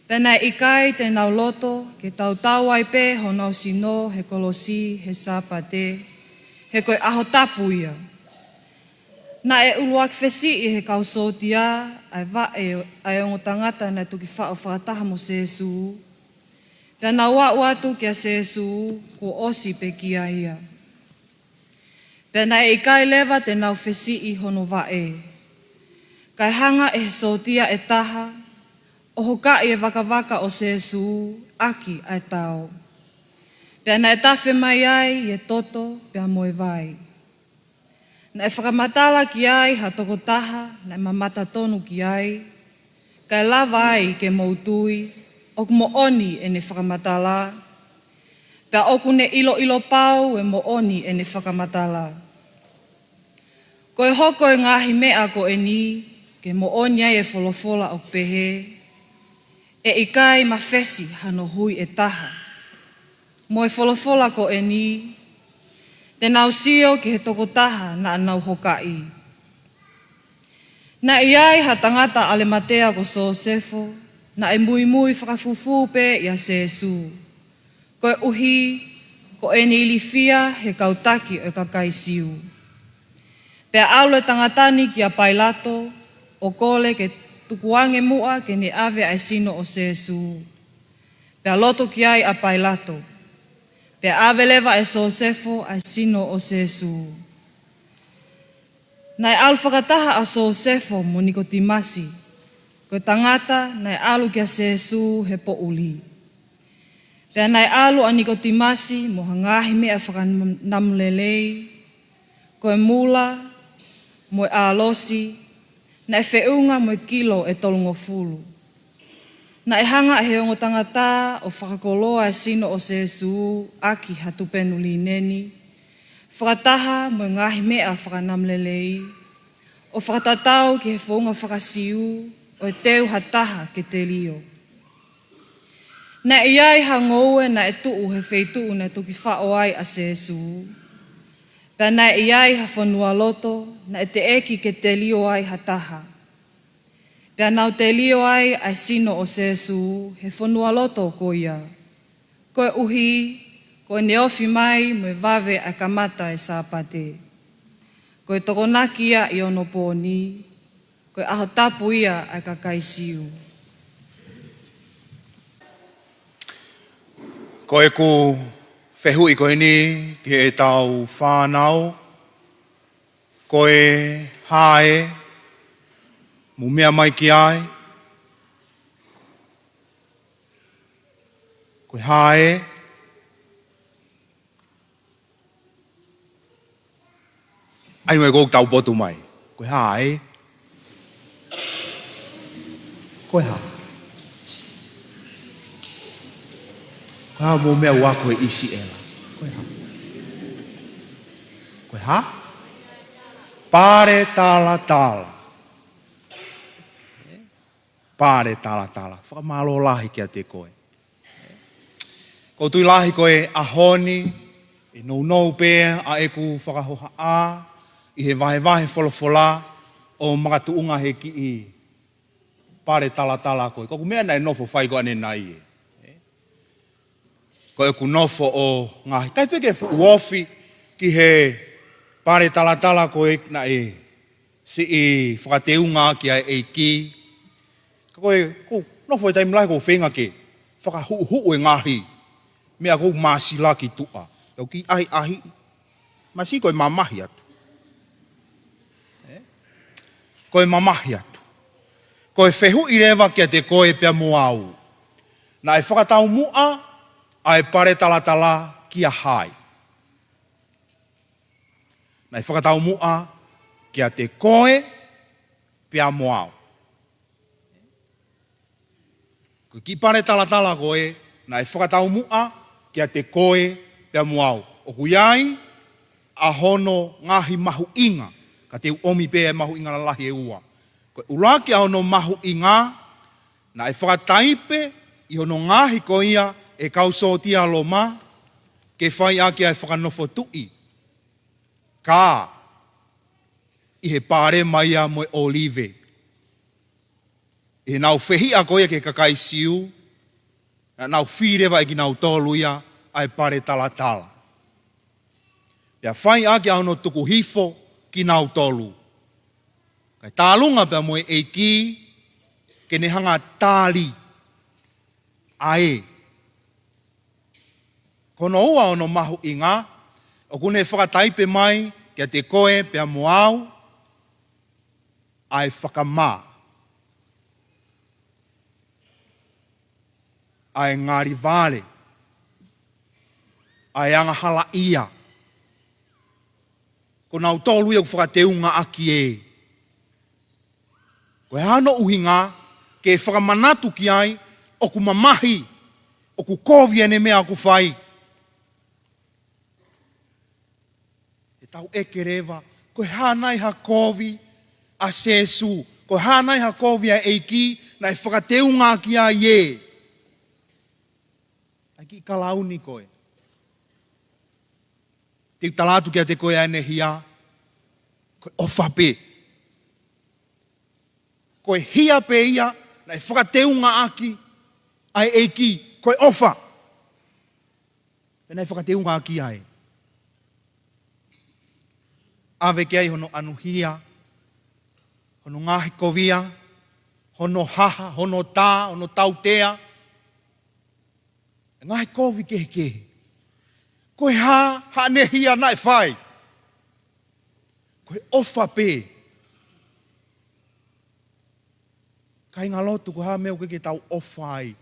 pena e ikai te nau loto, ke tau tau ai pe ho nau sino he Kolosi he sapate, he koe aho tapu ia. Na e uluak whesi i he kau sotia, ai vae ai ongo tangata na tuki whao whakataha mo se Jesu. Pea na ua uatu ki a se Jesu, ko osi pe kia ia. Pea na e ikai lewa te nau whesi i hono vae. Kai hanga e he sotia e taha, o hoka i e waka o se Jesu, aki ai tau. Pea na e tawhi mai ai i e toto, pea mo e vai. Na e whakamatala ki ai ha toko taha, na e mamata tonu ki ai, kai lava ai ke moutui, oku mo oni e ne whakamatala, pea oku ne ilo ilo pau e mo oni e ne whakamatala. Koe hoko e ngahi mea ko e ni, ke mo oni ai e folofola o pehe, e ikai mawhesi hano hui e taha. Mo e folofola ko e ni, te nau sio ki he toko taha na nau hokai. Na iai ha tangata ale matea ko Sosefo, na e mui mui whakafufu pe i a se Jesu. Ko e uhi, ko e ni ilifia he kautaki o kakai siu. Pea aule tangatani ki a Pailato, o kole ke tukuange mua ke ni ave ai sino o se Jesu. Pea loto ki ai a Pailato. Pea ave lewa e Sosefo ai sino o se Jesu. Na e alu whakataha a Sosefo mo Nikotimasi, ko tangata na e alu ki a se Jesu he po uli. Pea na e alu a Nikotimasi mo hangahi mea whakanamlelei, ko e mula, mo e alosi, na e whiunga mo e kilo e tolongofulu. Na e hanga he ongo tangata o whakakoloa e sino o se Jesu aki hatupenu li neni, whakataha mo ngahi mea whakanamlelei, o whakatatau ki he whaunga whakasiu o e teu hataha ke te lio. Na iai hangoue na e tuu he wheituu na tuki whao ai a Sesu. Pea na iai ha whanua loto na e te eki ke te lio ai hataha. Pea nau te lio ai ai sino o Sesu he whanua loto ko ia. Koe uhi, koe neofi mai me vave a kamata e sāpate. Koe tokonaki ia i ono pōni, koe aho tapu ia a kakaisiu. Ko e ku whehui koe ni ki e tau whānau. Ko e hae, mu mea mai ki ai. Ko e hae, ai mai kou tau potu mai. Ko e hae. Ko e hae. Ka mo mea ua koe isi ela. Koe ha. Koe ha? Pare tala tala. Pare tala tala. Whakamalo lahi kia te koe. Ko tui lahi koe ahoni, e nou pēr, a eku whakahoha a, i he vahe wholofola, o makatuunga he ki i pare tala tala koe. Koku mea nei nofo whai koe ane nai e. Ko e ku nofo o ngahi. Kai peke uofi ki he pare tala tala ko e na e si i whakateunga ki a Eiki. Ko e ku nofo e taimlahi ko whenga ke whakahu e ngahi. Mea kou māsila ki tua. Kau ki ahi. Masi ko e mamahi atu. Ko e mamahi atu. Ko e whehu i rewa kia te koe pia moau. Na e whakatau mua, ai pare tala tala kia hai. Nai whakatau mua kia te koe pia moau. Ko ki pare tala tala koe, nai whakatau mua kia te koe pia moau. O kuiai, a hono ngahi mahu inga, ka te omi pēe mahu inga la lahi e ua. Ko ulaki a hono mahu inga, nai whakataipe i hono ngahi ko ia, e kau sotia loma, ke whai ake ai whakanofo tui. Ka, i he pare mai a moe olive. I he nau whehi a koia ke kakai siu, na nau whirewa e ki nau tolu ia ai pare tala tala. Ia whai ake a hono tuku hifo ki nau tolu. Kai tālunga pia moe Eiki, ke ne hanga tāli ae. Kono ua ono mahu inga, o kune whakataipe mai kia te koe pia moau, ai whakamā. Ai ngāri vale, ai angahala ia. Ko nau tolu ia ku whakateunga aki e. Ko e hano uhinga, ke whakamanatu ki ai, o ku mamahi, o ku kovia ne mea ku whai. Tau eke rewa, koe hānai ha kovi a Sesu, koe hānai ha kovi a Eiki, na e whakateunga ki a ie. Ai ki kalauni koe. Te talatu kia te koe ane hia, koe ofape. Koe hia pe ia, na e whakateunga aki a Eiki, koe ofa. Na e whakateunga aki ai. Ave kia i hono anuhia, hono ngahi kovia, hono haha, hono tā, hono tautea. Ngahi kovi kehe. Koe ha nehia nai whai. Koe ofa pe. Kai ngā lotu ko ha meo ke tau ofai.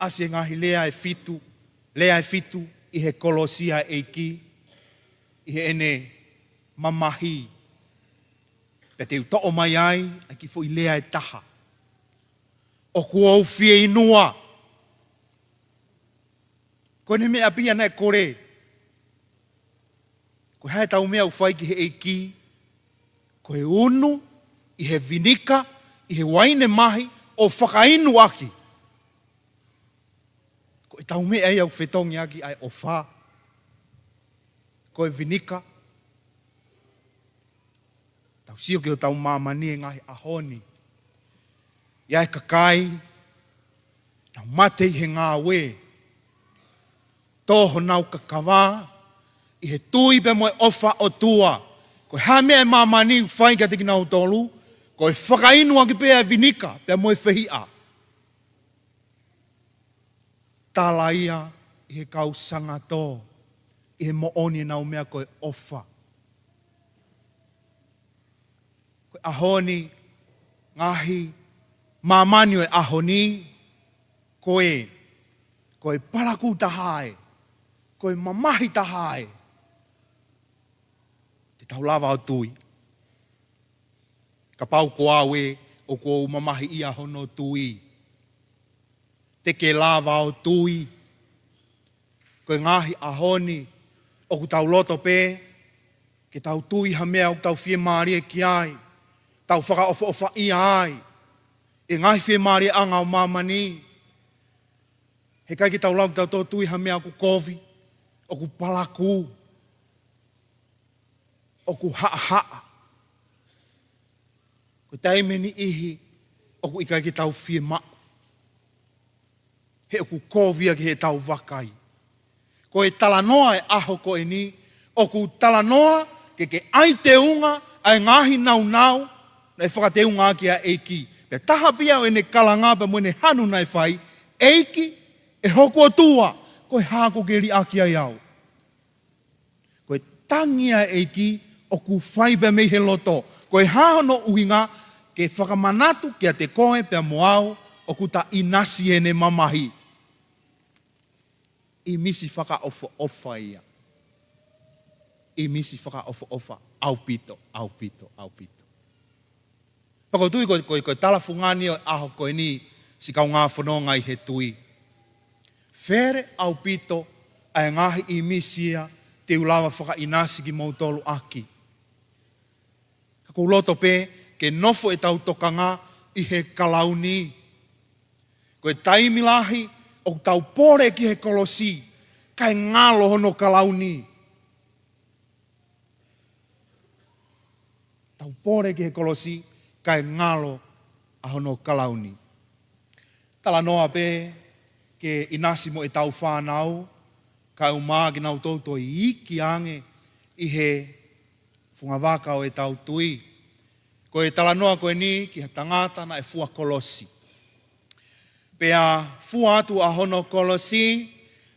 Ase ngahi lea e fitu, i he Kolosi a Eiki, i he ene Mamahi. Pe te uto o mai ai, a ki fo i lea e taha. O kua au fie inua. Ko ne mea pia nei kore. Ko hae tau mea ufai ki he Eiki, ko he unu, i he vinika, i he waine mahi o whakainu aki. Ko e tau mea ai au whetongi aki ai o wha. Ko e vinika. Tau sio ki o tau mamani e ngahi ahoni. Ia e kakai. Nau mate i he ngā we. Toho nau kakawā. I he tui pe moe ofa o tua. Ko ha mea e mamani u whai ka tiki nau tolu. Ko e whakainu aki pēa e vinika. Pea moe whehia. Tala ia i he kau sangato. I he mooni e nau mea ko e ofa. Ko e ahoni ngahi mamani o e ahoni. Ko e palaku tahai. Ko e mamahi tahai. Te tau lava o tui. Ka pau ko awe o ko mamahi ia hono tui. Te ke lava o tui. Ko e ngahi ahoni. O ku tau loto pe. Ke tau tui ha mea o tau fie maari e ki ai. Tau whaka ofa i ai. E ngahi fie maari e anga o mamani. He kai ki tau lau tau tō tui ha mea o ku kovi. O ku palaku. O ku haa. Ko taimeni ihi. O ku ikai ki tau fie ma. He o ku kovia ki he tau wakai. Ko e talanoa e aho ko e ni. O ku talanoa ke ai te unga ai ngahi nau nau. Na e whakate unga ki a Eiki. Pe taha pia o e ne kalanga pa mwene hanu nai whai. Eiki e hoko tua. Ko e hako ke ri aki ai au. Ko e tangia Eiki o ku whai pe mei he loto. Ko e hahono uinga ke whakamanatu ki a te koe pe moau o ku ta inasi e ne mamahi. I misi whaka ofa ia. I misi whaka ofa. Au pito. Pako tui ko tala fungani o aho koe ni si kau ngā whanonga i he tui. Where au pito ai ngahi i misia te ulawa whaka inasi ki mautolu aki. Kako loto pe ke nofo e tau tokanga i he kalauni. Ko e taimilahi o tau pore ki he Kolosi. Kai ngalo hono kalauni. Tau pore ki he Kolosi. Kai ngalo a hono kalauni. Tala noa pe ke inasi mo e tau whanau. Kai umā ki nau tauto i iki ange i he whungawaka o e tau tui. Ko e tala noa koe ni ki ha tangata na e fua Kolosi. Pea fua atu a hono Kolosi,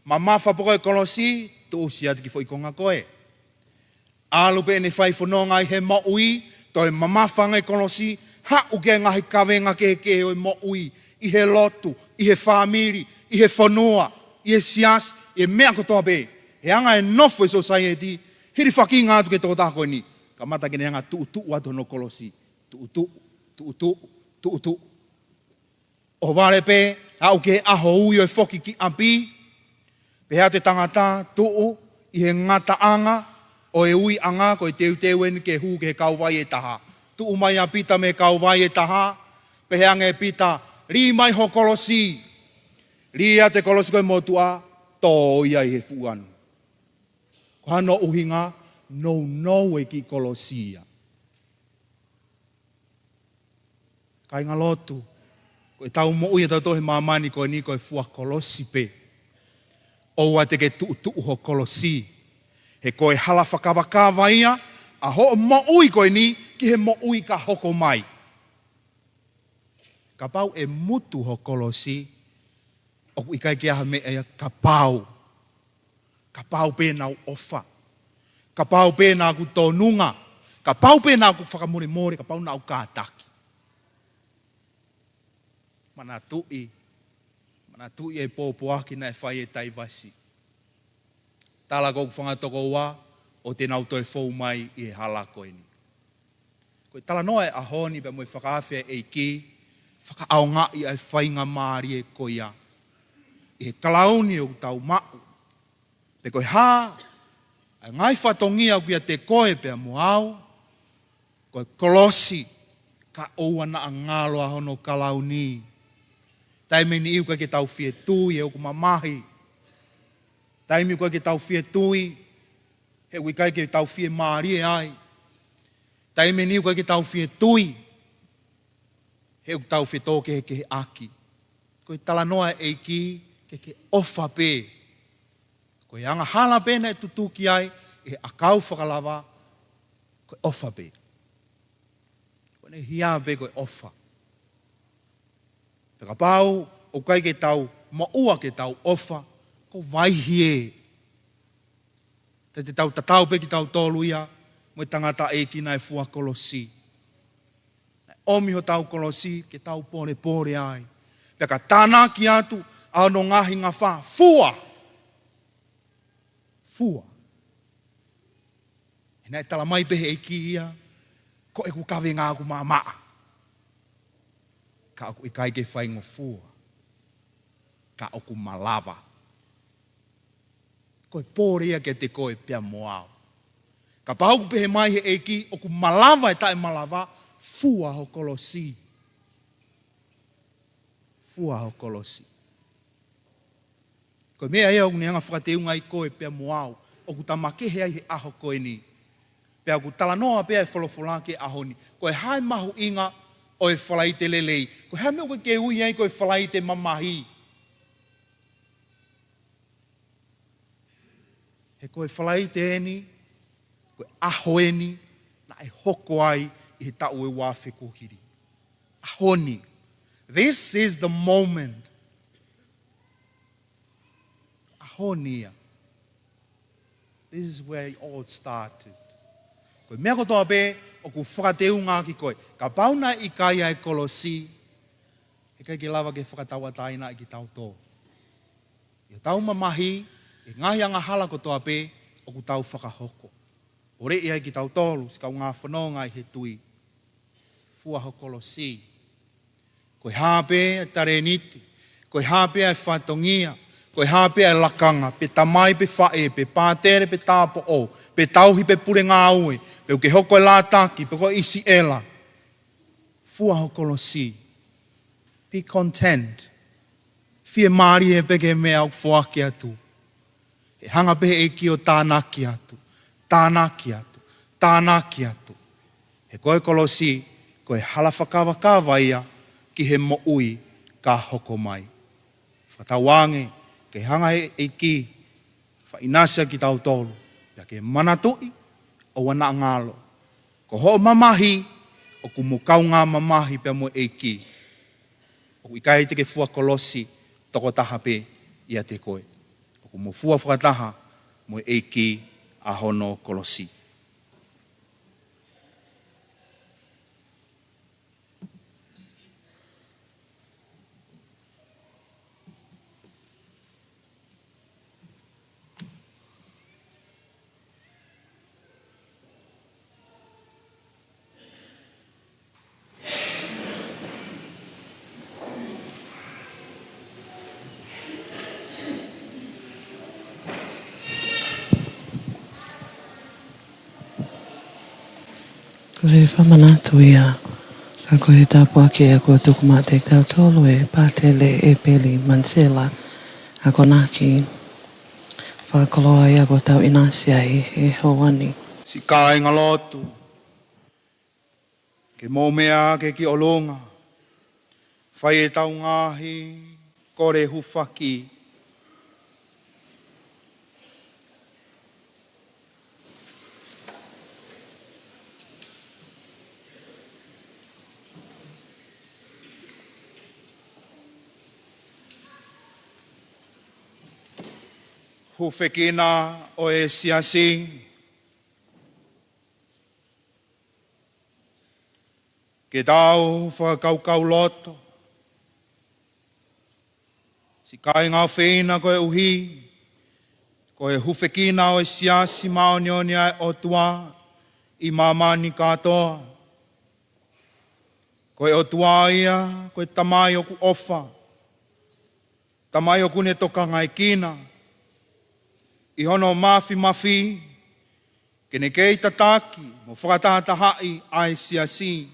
mamafa poko e Kolosi, tu usi atu ki fo i konga koe. Alu pe ne whai whanonga i he maui, to e mamafa ngai Kolosi, ha uke ngahi kawenga ke o e maui, i he lotu, i he whamiri, i he whanua, i he sias, i he mea kotoa pe. He anga e nofo e society, hiri whaki ngā atu ke toko tako ni. Ka mata kene anga tu atu hono Kolosi. Tu. O ware pe, au ke aho ui o e whoki ki ampi, pe hea te tangata tuu i he ngata anga, o e ui anga ko e teu eni ke hu ke kauwai e taha. Tuu mai a pita me kauwai e taha, pe hea nge pita, ri mai ho Kolosi. Ria te Kolosi koe motua, tō ia i he fuan. Ko hano uhinga, no e ki Kolosia. Kai ngā lotu, ko e tau mo uia tau tohe mamani ko e ni ko e fua Kolosi pe. Oua te ke tu ho Kolosi. He ko e hala whakawakawa ia, a ho mo ui ko e ni, ki he mo ui ka hoko mai. Ka pau e mutu ho Kolosi, o ku ikai ki aha me ea ka pau. Ka pau pe nau ofa. Ka pau pe nā ku tonunga. Ka pau pe nā ku whakamore, ka pau nau kātaki. Mana tui e pōpoaki na e whai e taivasi. Tala kou whangatoko ua, o te nau toi whou mai i e hala koe ni. Koe tala noa e ahoni pe moe whakaawhia e ki, whakaonga i ai whainga maari e koia. I he kalauni o tau mau. Pe koe hā, ai ngai whatongia kia te koe pe moau, koe Kolosi, ka oua na angalo a hono kalauni. Taime ni iu ka ke tau fie tui e o ku mamahi. Taime ka ke tau fie tui he ui kai ke tau fie maari e ai. Taime ni iu ka ke tau fie tui he u tau fie tō ke he aki. Koe talanoa eiki ke ofa pe. Koe anga hala pena e tutuki ai e akau whakalawa koe ofa pe. Koe ne hia pe koe ofa. Peka pau o kai ke tau maua ke tau ofa ko vaihi e. Te tau tatau pe ki tau tolu ia mo tangata eiki nai fua Kolosi. Omi ho tau Kolosi ke tau pore pore ai. Peka tāna ki atu au no ngahi ngā wha. Fua! Fua. E nai tala mai pehe eiki ia ko e ku kawe ngā ku maa. Ka aku ikai ke whaingo fua. Ka aku malawa. Koe pōre ia ke te koe pia moao. Ka pau ku pehe mai he eiki o ku malawa e tae malawa fua ho Kolosi. Fua ho Kolosi. Koe mea ea o ku neanga whakateunga i koe pia moao. O ku tamakehe ai he aho koe ni. Pea ku talanoa pea e wholofola ke aho ni. Koe hai mahu inga o e whalaite lelei. Koe hai meo koe ke ui ai koe whalaite mamahi. He koe whalaite eni, koe aho eni, na e hoko ai i he tau e wāwhi kuhiri. Ahoni. This is the moment. Ahonia. This is where it all started. Koe mea kotoa pe, o ku whakateu ngā ki koe. Ka pauna i kai ai Kolosi, e kai ke lava ke whakataua taina i ki tau tō. I tau mamahi, e ngahi anga hala kotoa pe, o ku tau whakahoko. O rei ai ki tau tōlu, si kau ngā whanonga i he tui. Fua ho Kolosi. Koe hāpe e tare niti, koe hāpe e whatongia, koe hāpe e lakanga, pe tamai pe whae, pe pātere pe tāpo o, pe tauhi pe pure ngā ue, pe uke hoko e lātaki, pe koe isi ela. Fua ho Kolosi. Be content. Fie maari e peke mea au whoaki atu. E hanga pehe e ki o tānaki atu, tānaki atu, tānaki atu. He koe Kolosi, koe hala whakawakawa ia, ki he moui ka hoko mai. Whatawange, ke hanga e ki, whainasia ki tau tolu, ia ke manatui o wana ngalo. Ko ho mamahi, o ku mukau ngā mamahi pe mo e ki. O ikai te ke fua Kolosi, toko taha pe ia te koe. O ku mo fua whakataha mo e ki a hono Kolosi. Ko he whamanatu ia, ka koe tāpua ke a kua tukuma te tau tolu e pātele e peli mansela a konaki. Whakaloa ia ko tau inasia i he hawani. Si kai ngalotu, ke mōmea ke ki olonga, whai e tau ngahi, kore hufaki. Fekina o e siasi. Ke tau whakaukau loto. Si kai ngā whina koe uhi. Koe hufekina o e siasi maonioni ai o tua. I mamani katoa. Koe o tua ia, koe tamai o ku ofa. Tamai o kune toka ngai kina. I hono mafi, kene kei tataki, mo whakatata hai ai siasi.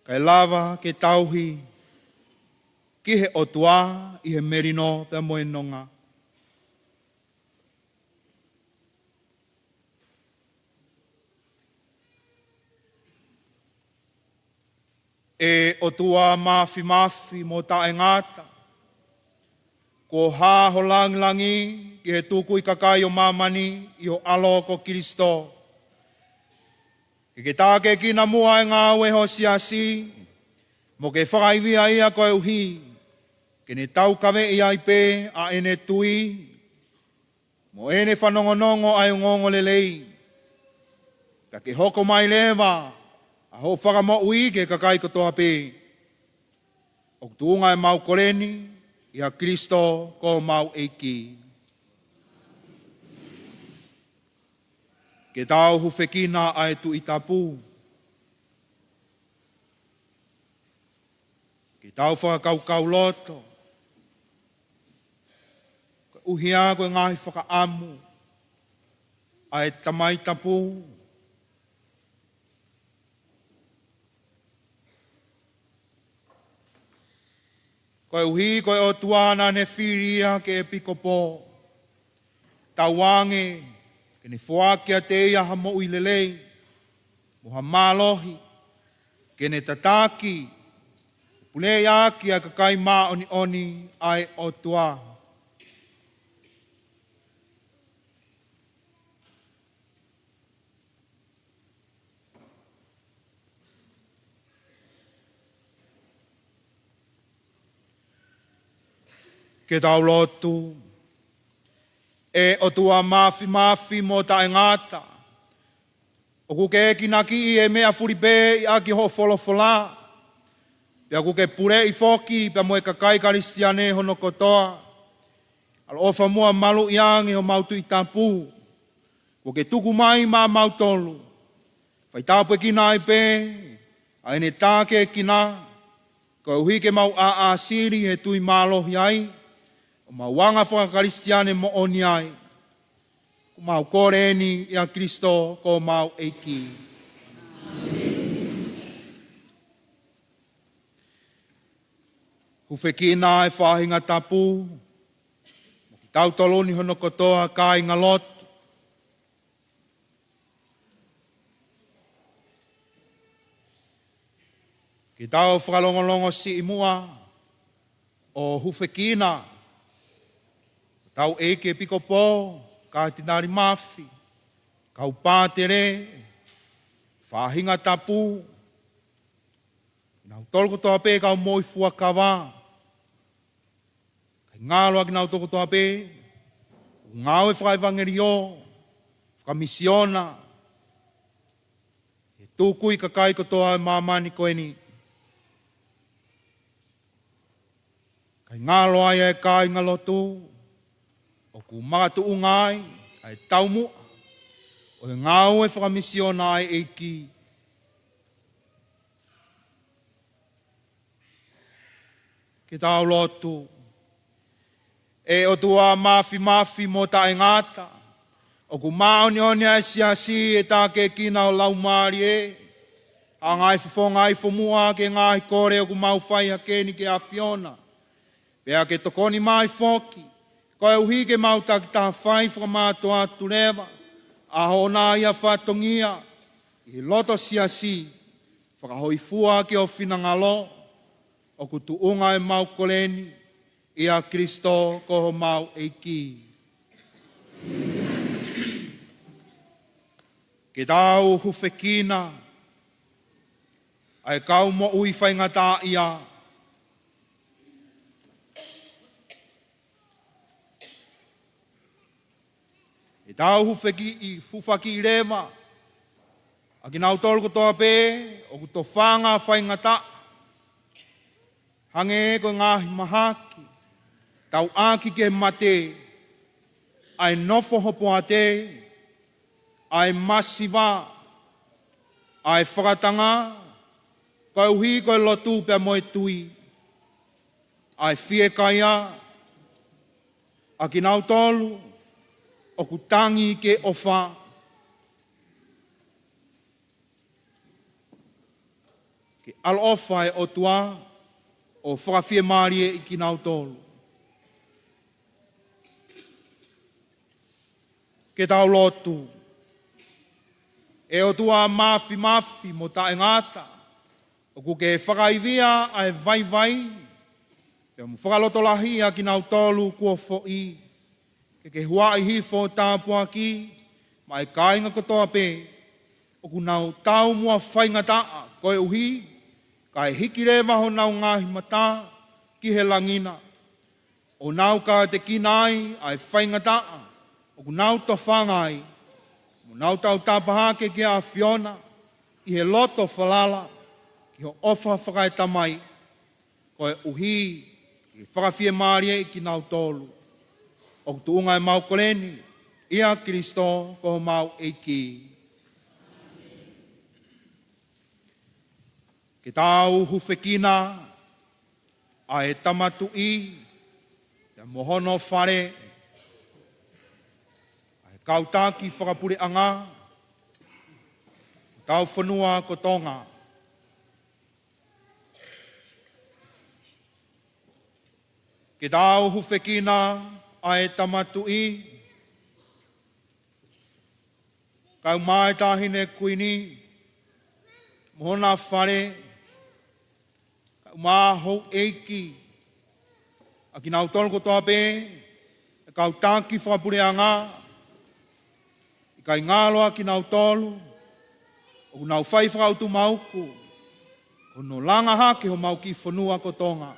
kai lava ke tauhi, ki he otua i he merino pe moe nonga. E otua mafi mo tae ngata, ko ha ho langi ki he tuku i kakai o mamani i ho alo ko Kristo. Ke tāke kina mua e ngā ue ho siasi, mo ke whakaiwia ia koe uhi, ke ne tau kawe i ai pē a ene tui, mo ene whanongonongo ai ngongo lelei. Ka ke hoko mai lewa, a ho whakamo ui ke kakai katoa pē. O tuunga e mau koreni, ia Kristo ko mau Eiki. Ke tau hu Fekina ai tu i tapu. Ke tau whakakau loto. Ka uhia koe ngahi whakaamu. Ai tamai tapu. Koe uhi koe o tuana ne whiria ke e pikopo. Tawange, ke ne whakia te ia hamo ui lelei. Moha malohi, ke ne tataki. Pule aki a kakai maa oni ai o tua. Ke tau lotu, e o tua mafi mo tae ngata. O kuke kinaki i e mea furipe i aki ho folofola. Pea kuke pure i foki, pea moe kakai karistiane hono kotoa. Alo ofa mua malu iangi ho mautu i tapu. Kuke tuku mai ma mautolu. Fai tapu e kina i pe, a ene tāke e kina. Ko uhi ke mau a siri he tui malohi ai. O mau wanga whaka karistiane mo oni ai. Ko mau koreni ia Kristo ko mau Eiki. Hufekina e whahinga tapu. Mo ki tau toloni hono kotoa kai ngalotu. Ki tau whakalongolongo si imua o hufekina. Tau Eiki e piko pō, ka tinari mafi, kau pātere, whahinga tapu, nau tolko toa pē kau moi fua kawa, kai ngālo aki nau tolko toa pē, ngāo e whakaivangeri o, whakamisiona, e tūkui kakai kotoa e mamani koeni, kai ngālo ai e kai ngalotu, o ku magatu ungai, ai taumu, o e ngāu e whakamisiona ai Eiki. Ke tau lotu, e o tua mafi mo tae ngata, o ku maoni ai siasi e tā ke kina o laumari e, a ngai whawhonga ai whamua ke ngai kore o ku mau whai hakeni ke a Fiona, pea ke tokoni mai foki, koe uhi ke mau tak tā whai whakamātu atu rewa, a hona ia whatongia, i loto siasi, whakahoi fua ke o whinangalo, o kutu unga e mau koleni, ia Kristo koho mau Eiki. Ke tau hufekina, ai kau mo ui whaingata ia, e tau hufaki i rewa, a ki nau tolu kotoa pē, o kuto whanga whaingata, hange ko ngahi mahaki, tau aki ke mate, ai nofo hopo ate, ai masiva, ai whakatanga, koe uhi koe lotu pia moe tui, ai fie kaia, a ki nau tolu, o kutangi ke ofa. Ke ke alofa e o tua o whakawhia maari e i ki nau tolu. Ke tau lotu, e o tua mafi mo ta ngata, o ku ke whakaivia ai vai, pe mu whakaloto lahi a ki nau tolu kua fo'i, ke huai hifo tāpua ki, mai kāinga kotoa pe, o ku nau tau mua whainga taa, koe uhi, kai hiki rewa ho nau ngahi mata, ki he langina, o nau ka te kinai ai whainga taa, o ku nau to whangai, mo nau tau tāpahake ki a Fiona, i he loto whalala, ki ho ofa whakai tamai, koe uhi, ki whakawhia maari e ki nau tolu, o ku tuunga e mau koleni, ia Kristo ko mau Eiki. Ke tau hufekina, a e tamatu i, te mohono whare, a e kautaki whakapure anga, tau whanua ko Tonga. Ke tau hufekina, a e tamatu i, kau mai tahine kuini, mohona whare, kau maho Eiki, a ki nau tolu kotoa pe, e kau tāki whakapure anga, i kai ngāloa ki nau tolu, o nau whai whakautu mauku, o no langa hake ho mau ki whanua ko Tonga.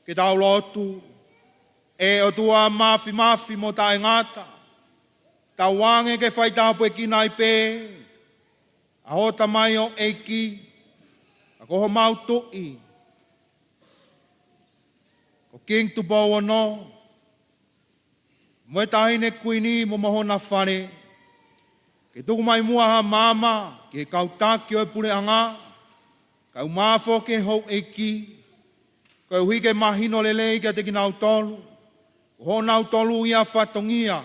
Ke tau lotu, e o tua mafi mo tae ngata, tau wange ke whai tāpu e kinai pē, a hota mai o Eiki, a koho mau tui, ko king tu bau no, moe tahine kuini mo mahona whare, ke tuku mai mua ha mama, ke kau tāki o e pure anga, kau mafo ke hou Eiki, koe hui ke mahino lelei kia te ki nau tolu, ho nau tolu ia whatongia,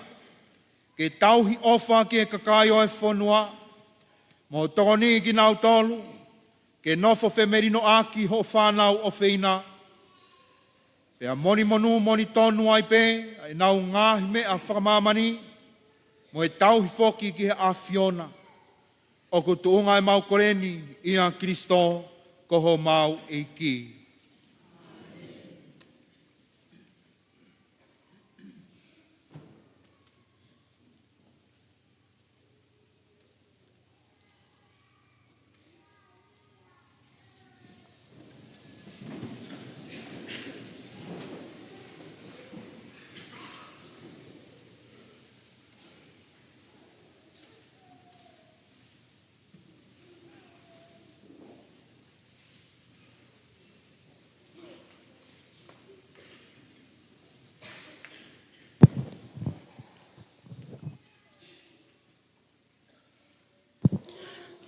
ke tauhi ofa ke kakai o e whanua, mo tokoni ki nau tolu, ke nofo whemerino aki ho whanau o whina, pea moni monu moni tonu ai pe, ai nau ngahi me a whakamamani, mo e tauhi foki ki he a Fiona, o ko tuunga e mau koreni, ia Kristo, koho mau Eiki.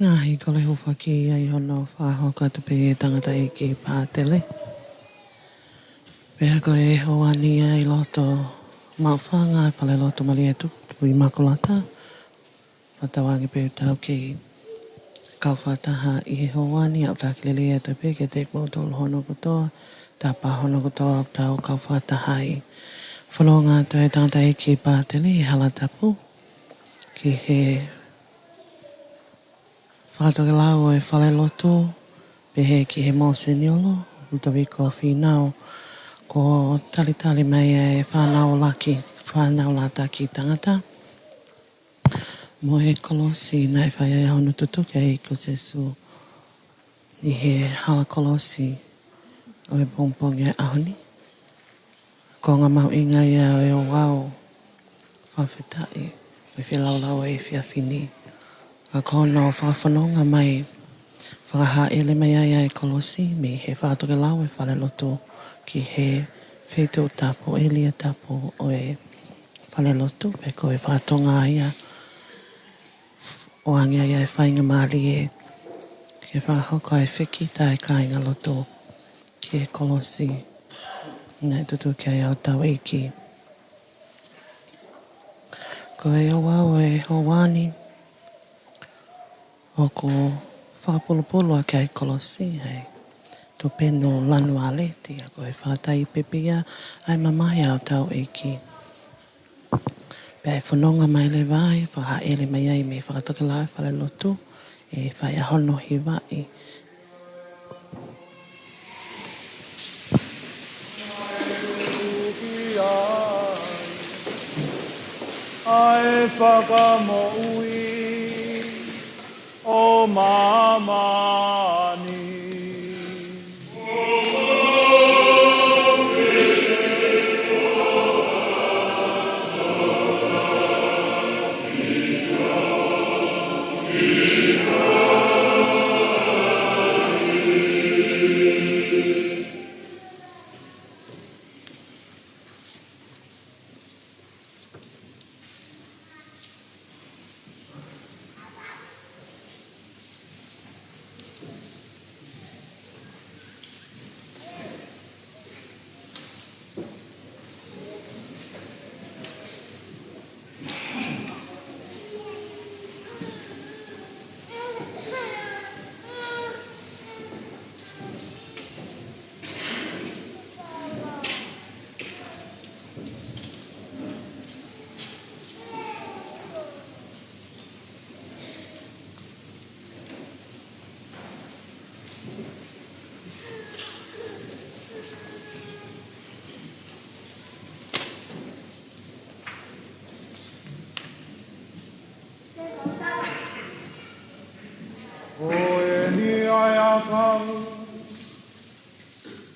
Ngahi ko le hufa ki ai hono whaho katu pe e tangata e ki pātele. Pea ko e hoani ai loto mau whanga e pale loto mali e tupu Immaculate. Whatawangi pe utau ki kau whataha i he hoani au taki lili e te pe ke te kmotol hono kutoa. Tā pā hono kutoa tau kau whataha i. Whalonga to e tangata e ki pātele i Halatapu. Ki he whakatoke lau e whale loto, pehe ki he mōseniolo, utawiko whinau, ko talitali mai e whanau laki, whanau lata ki tangata. Mo he Kolosi, nai whai ai honu tutuki ai ko sesu, i he hala Kolosi, o e pongpongi ai ahoni. Ko ngā mau inga ia o e o wau, whawhetai, e whilau e whiawhini. Ka kono whakawhanonga mai, whakaha ele mai ai Kolosi, me he whātoke lau e whare loto ki he whetau tapo, elia tapo o e whare loto, pe ko e whātonga ia, o angi ai e whainga maali e, ke whakahoko e Fekita e kāinga loto ki e Kolosi, ngai tutu ki ai au tau Eiki. koe awa o e hawani o ko whakapulupulu a kai Kolosi hei. To peno lanu aleti a koe whātai pepea ai mamahi au tau Eiki. Pea e whanonga mai le vai, whaha ele mai ai me whakatoke lai whale lotu e whai ahono hi vai. Ai whakamoui o Mamani.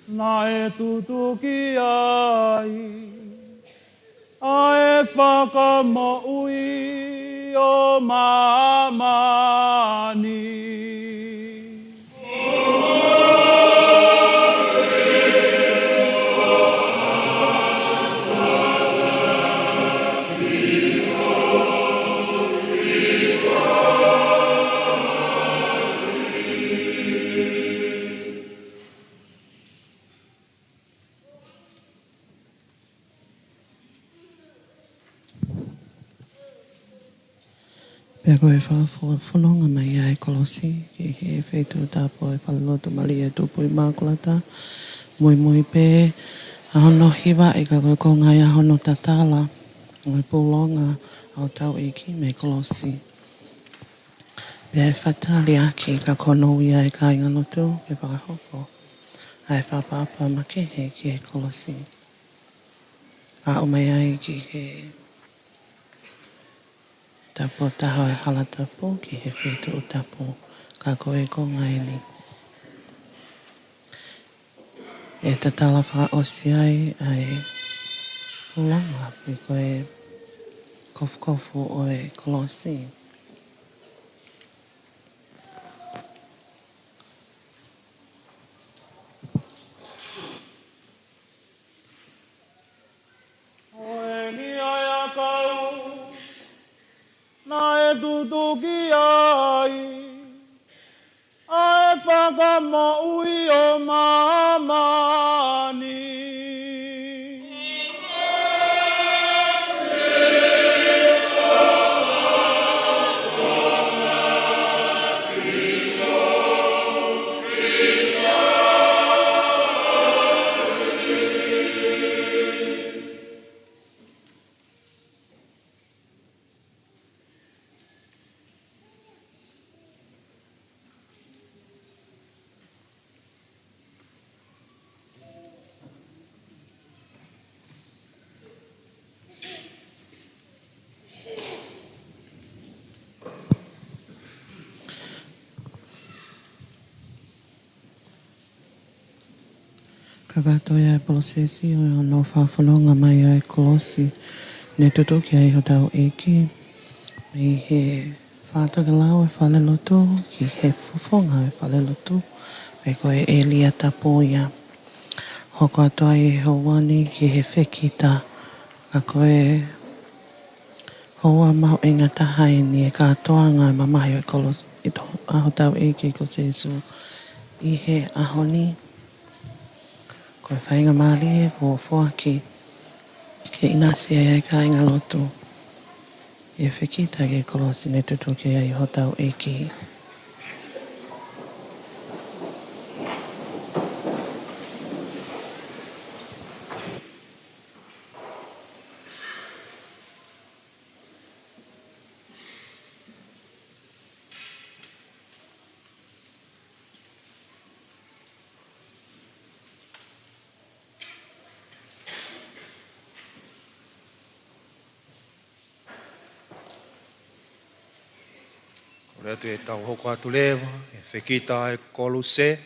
Na e tutuki ai, a e whakamoui o Mamani. Pea koe whanonga mai ai Kolosi ki he whetu tāpo e whalelotu mali e tupu Immaculata. Moimoi pē, ahono hiwa e ka koe kongai ahono tatala. Ngoi pūlonga au tau Eiki me Kolosi. Pea e whatali aki ka kono ia e ka inga lotu ke whakahoko. Ai whapapa makehe ki he Kolosi. A o mai ai ki he tapo taho e halatapu ki he whetu o tapo ka koe kongai ni. E tatala whaosi ai ai pūlonga pi koe kofu o e Kolosi. Na e tutuki ai, a e whakamoui o Mamani. Kakatoia e polosesi o no whawhanonga mai ai Kolosi. Ne tutuki ai ho tau Eiki. I he whātoka lau e whale lotu, ki he fufonga e whale lotu. Me koe e lia tapoia. Hoko atoa i he wani ki he Fekita. Ka koe hoa maho e ngā tahai ni e Katoanga e Mamahi o Kolosi. I aho tau Eiki ko sesu. I he ahoni. Koe whainga maari e ko whoaki. Ke inasi e ka inga lotu. E Fekita ke Kolosi ne tutuke ai hotau Eiki. Ora tu e tau hoko atu lewa, e Fekita e Kolose,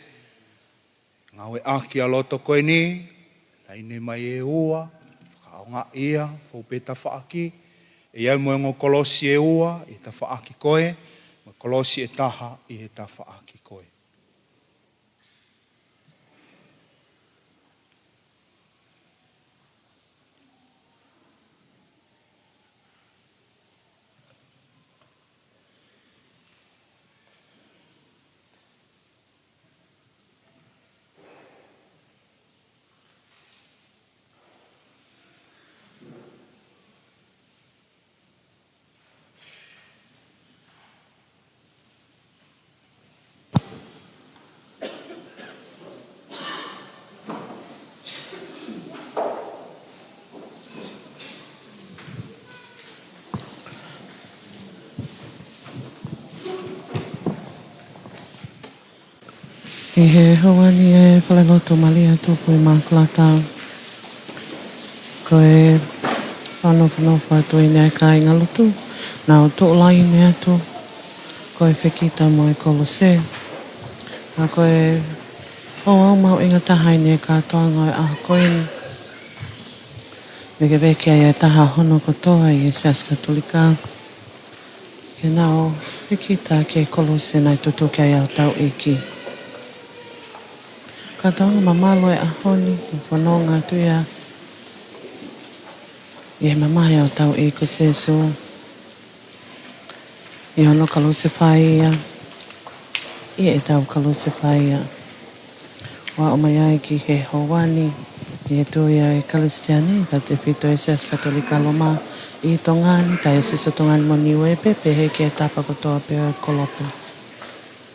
ngau e aki a loto koe ni, laine mai e ua, whakaonga ia, whaupeta whaaki, e iau mo ngo Kolosi e ua, e ta whaaki koe, mo Kolosi e taha i e ta whaaki koe. I he hawani e whaleloto malia tupu Immaculate. Ko e whanowha atu i nea ka inga lutu. Nā o tō lai me atu. Ko e Fekita mo e Kolose. A ko e au mau inga taha i nea Katoanga e aha koe ni. Me ke veke ai e taha hono kotoa i e Sas Katolika. Ke nā o Fekita ke Kolose nai tutu ke ai au tau Eiki. Katoanga mamalo e ahoni, i whanonga tu ia. I he mamahi au tau Eiko seso. I hono Kalose whai ia. I e tau Kalose whai ia. Wa o mai ai ki he hawani. I e tu ia e Kalistiani, ka te whito e Sas Katolika loma. I tongani, tai e sisa tongani mo niwe pepe he ke tapa kotoa pe o kolopo.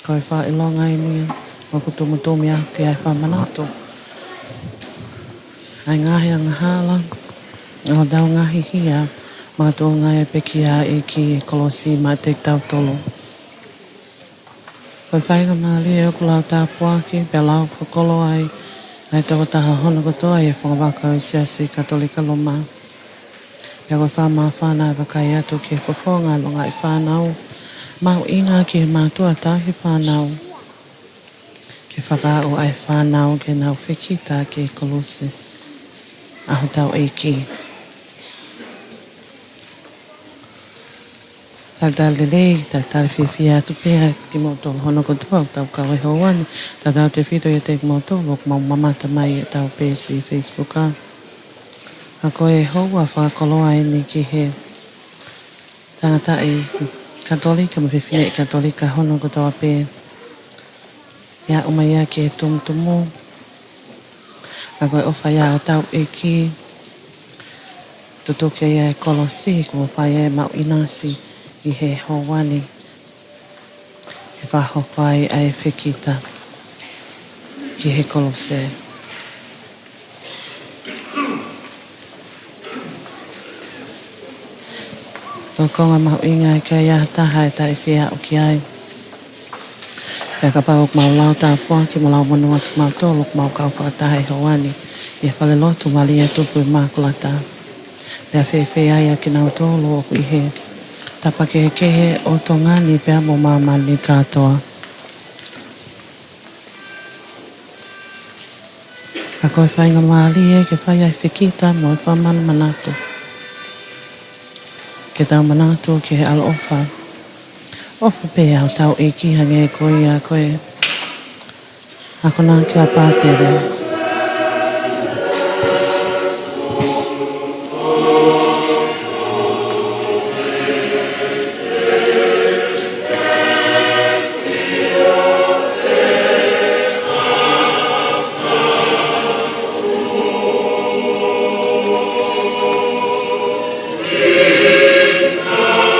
Ko e wha ilonga i nia. Wa kutumutumi a ki ai whamanato. Ai ngahi a ngahala. O dau ngahi hia. Ma tō ngai e peki a Eiki e Kolosi ma te tau tolo. Koe whainga maali e okulau tā puaki. Pea lau kokolo ai. Ai tau taha hono kotoa e whangawaka o Siasi Katolika loma. Pea koe whama whana e wakai atu ki e whawhonga longa i whanau. Mau inga ki he mātua tahi whanau. Ke whakao ai whanau ke nau Fekita ke Kolosi. Aho tau Eiki. Tata lelei, tata whiwhia atu pēha ki motolo hono kotoa tau kawe hauani. Tata te whito i te motolo mau mamata mai e tau pēsi Facebook a. A koe houa whakakoloa e ni ki he tangata i Katolika, ma whiwhia i Katolika hono kotoa pē. Ia umaia ki e tumutumu. A koe ofa ia o tau Eiki. Tutuke ia e Kolosi, kua whai e mau inasi i he hawani. E whahoko ai ai Fekita ki he Kolose. Ko konga mau inga i kai ia taha e tai whia o ki ai. Pea ka pau mau lau tā pua ki mo lau manua ki mau tōlo ki mau kau whakataha i hawani. I e whale lotu mali e tupu Immaculate. Pea whewhe ai ki nau tōlo o kui he. Tapa ke kehe o tongani pea mo mamani katoa. Ka koe whainga maali e ke whai ai Fekita mo e whamana manato. Ke tau manato ke he al ofa. Ofa pēa o tau Eiki hange e koe a koe. Ako nā kia pātere. Amen.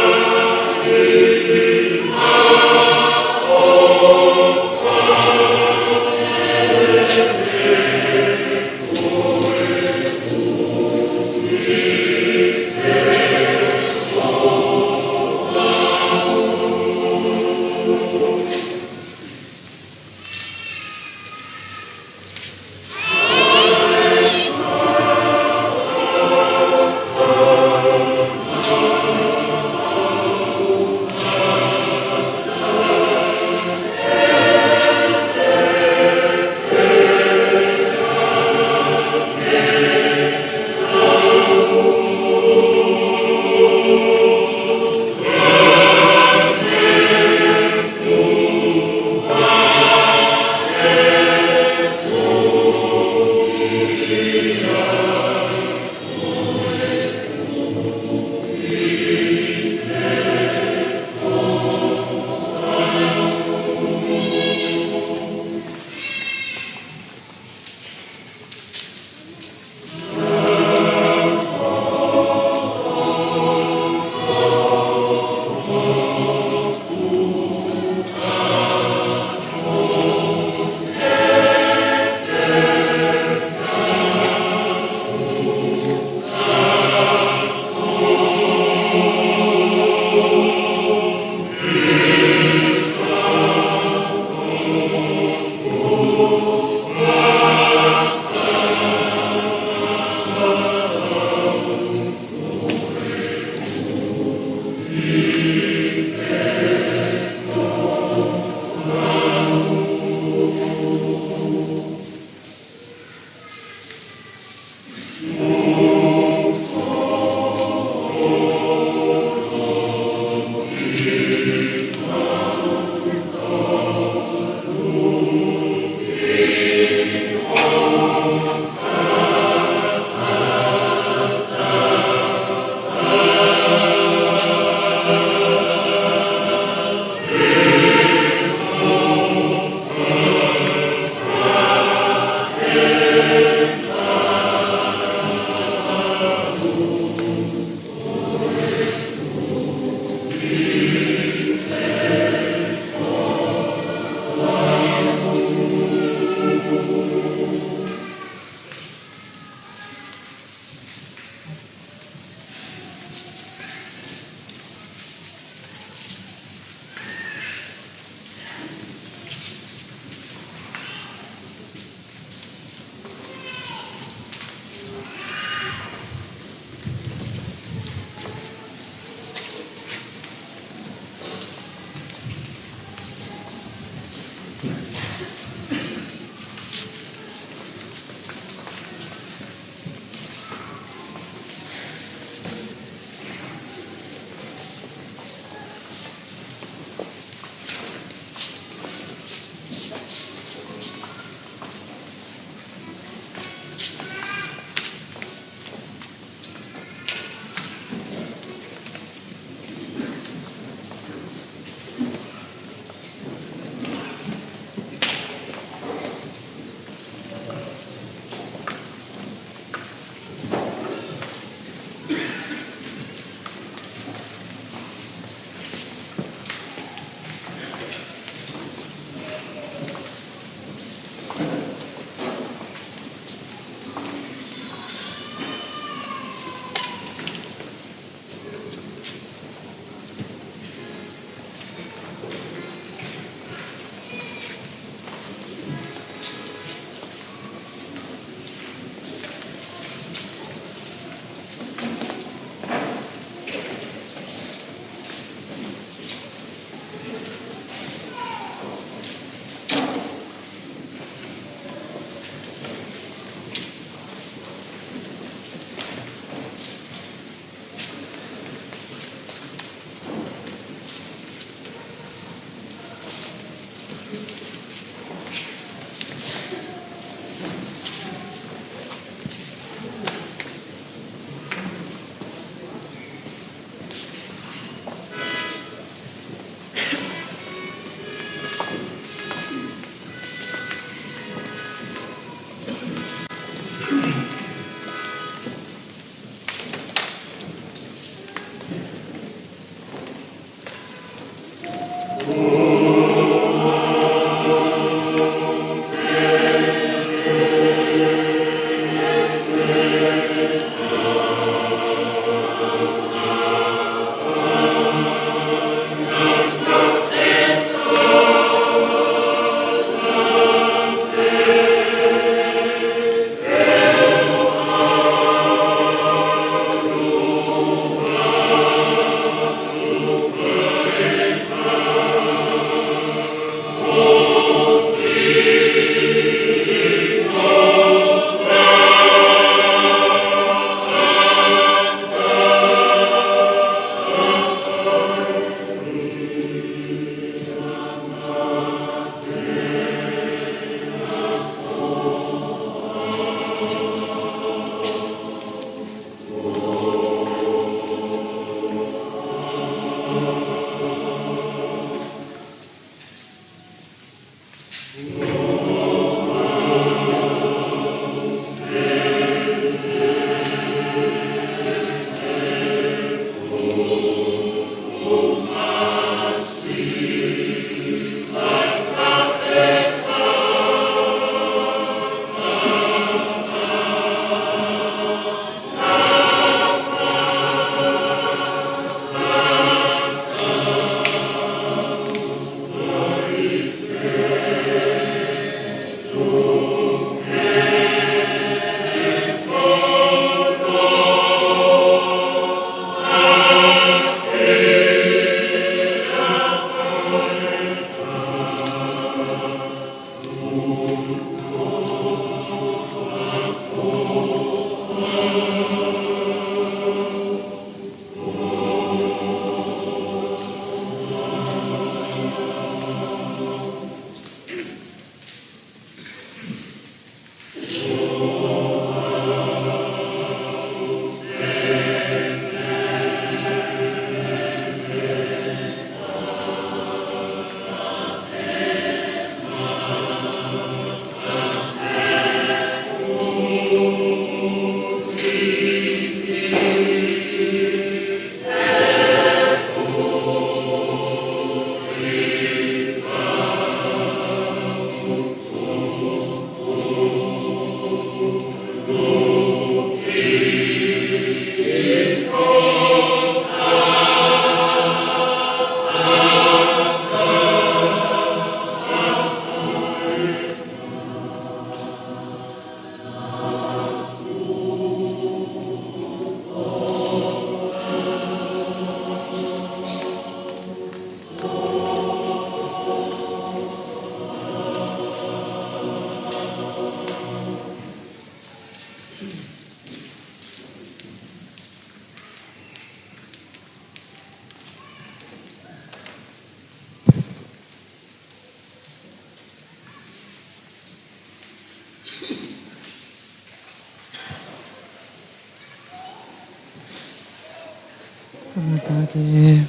Ke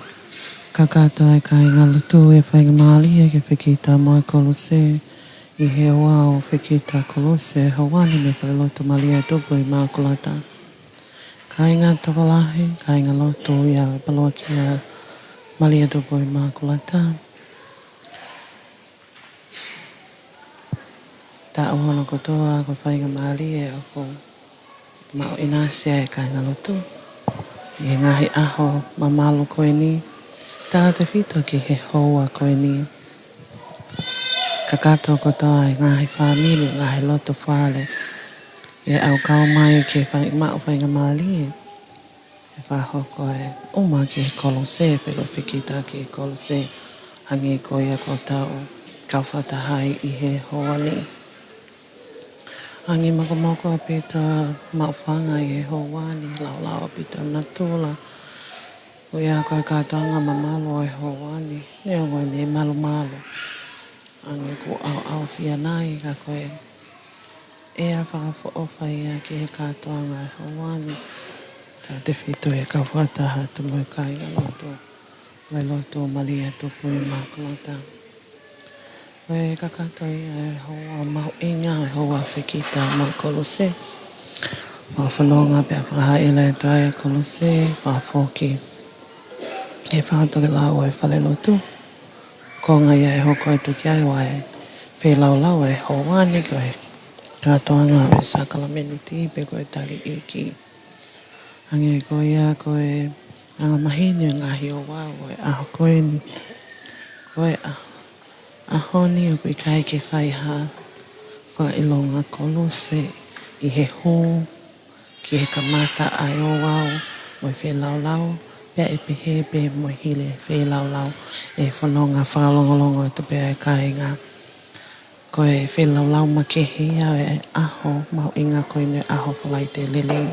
kakato ai kai ngā Latu e whainga Mali e ke Fekita mo e Kolosi I he oa o Fekita Kolosi e hawani me whare loto Mali e tupu Immaculate. Kai ngā tokolahi, kai ngā loto I a paloa ki a Mali e tupu Immaculate. Ta ohono kotoa ko whainga Mali e o ko mao inasia e kai ngā loto. I ngahi aho mamalo koe ni. Tā te whito ki he hoa koe ni. Ka katoa kotoa I ngahi whamili, ngahi loto whale. E au kau mai ke mao whainga Mali e. E whahoko e oma ki he Kolosi, pero Fekita ki he Kolosi. Hangi ko ia ko tau kau whatahai I he hoa ni. Hangi makomoko a pita mao whanga I he hoa ni. Lau lau a pita natula. O ia koe Katoanga mamalo e hoa ni. Neo koe ne malo malo. Ange ko au fia nai ka koe. E a whakawha ia ki he Katoanga e hoa ni. Tā te whito e ka whataha tu moi kai ngā loto. Mai loto Mali e tupu Immaculate. Koe ka katoa ia e hoa mau inga e hoa Fekita mau Kolosi. Whawhanonga pia whahaela e tai e Kolosi. Whawhoki. E whahatoke lau e whale lotu. Ko ngai e hoko e tuki ai wae. Whelau lau e hoa ni koe. Katoanga e Sacrameniti pe koe tali Eiki. Ange ko ia koe anga mahini ngahi o wau e aho koe ni. Koe aho ni o koe kai ke whaiha. Wha ilonga Kolosi I he hō. Ki he kamata ai o wau. Moi whelau lau. Pea e pehe pe moi hile whelau lau. E whanonga whakalongolongo e te pea e kai ngā. Koe whelau lau makehi au e aho. Mau inga koe ne aho whalai te lili.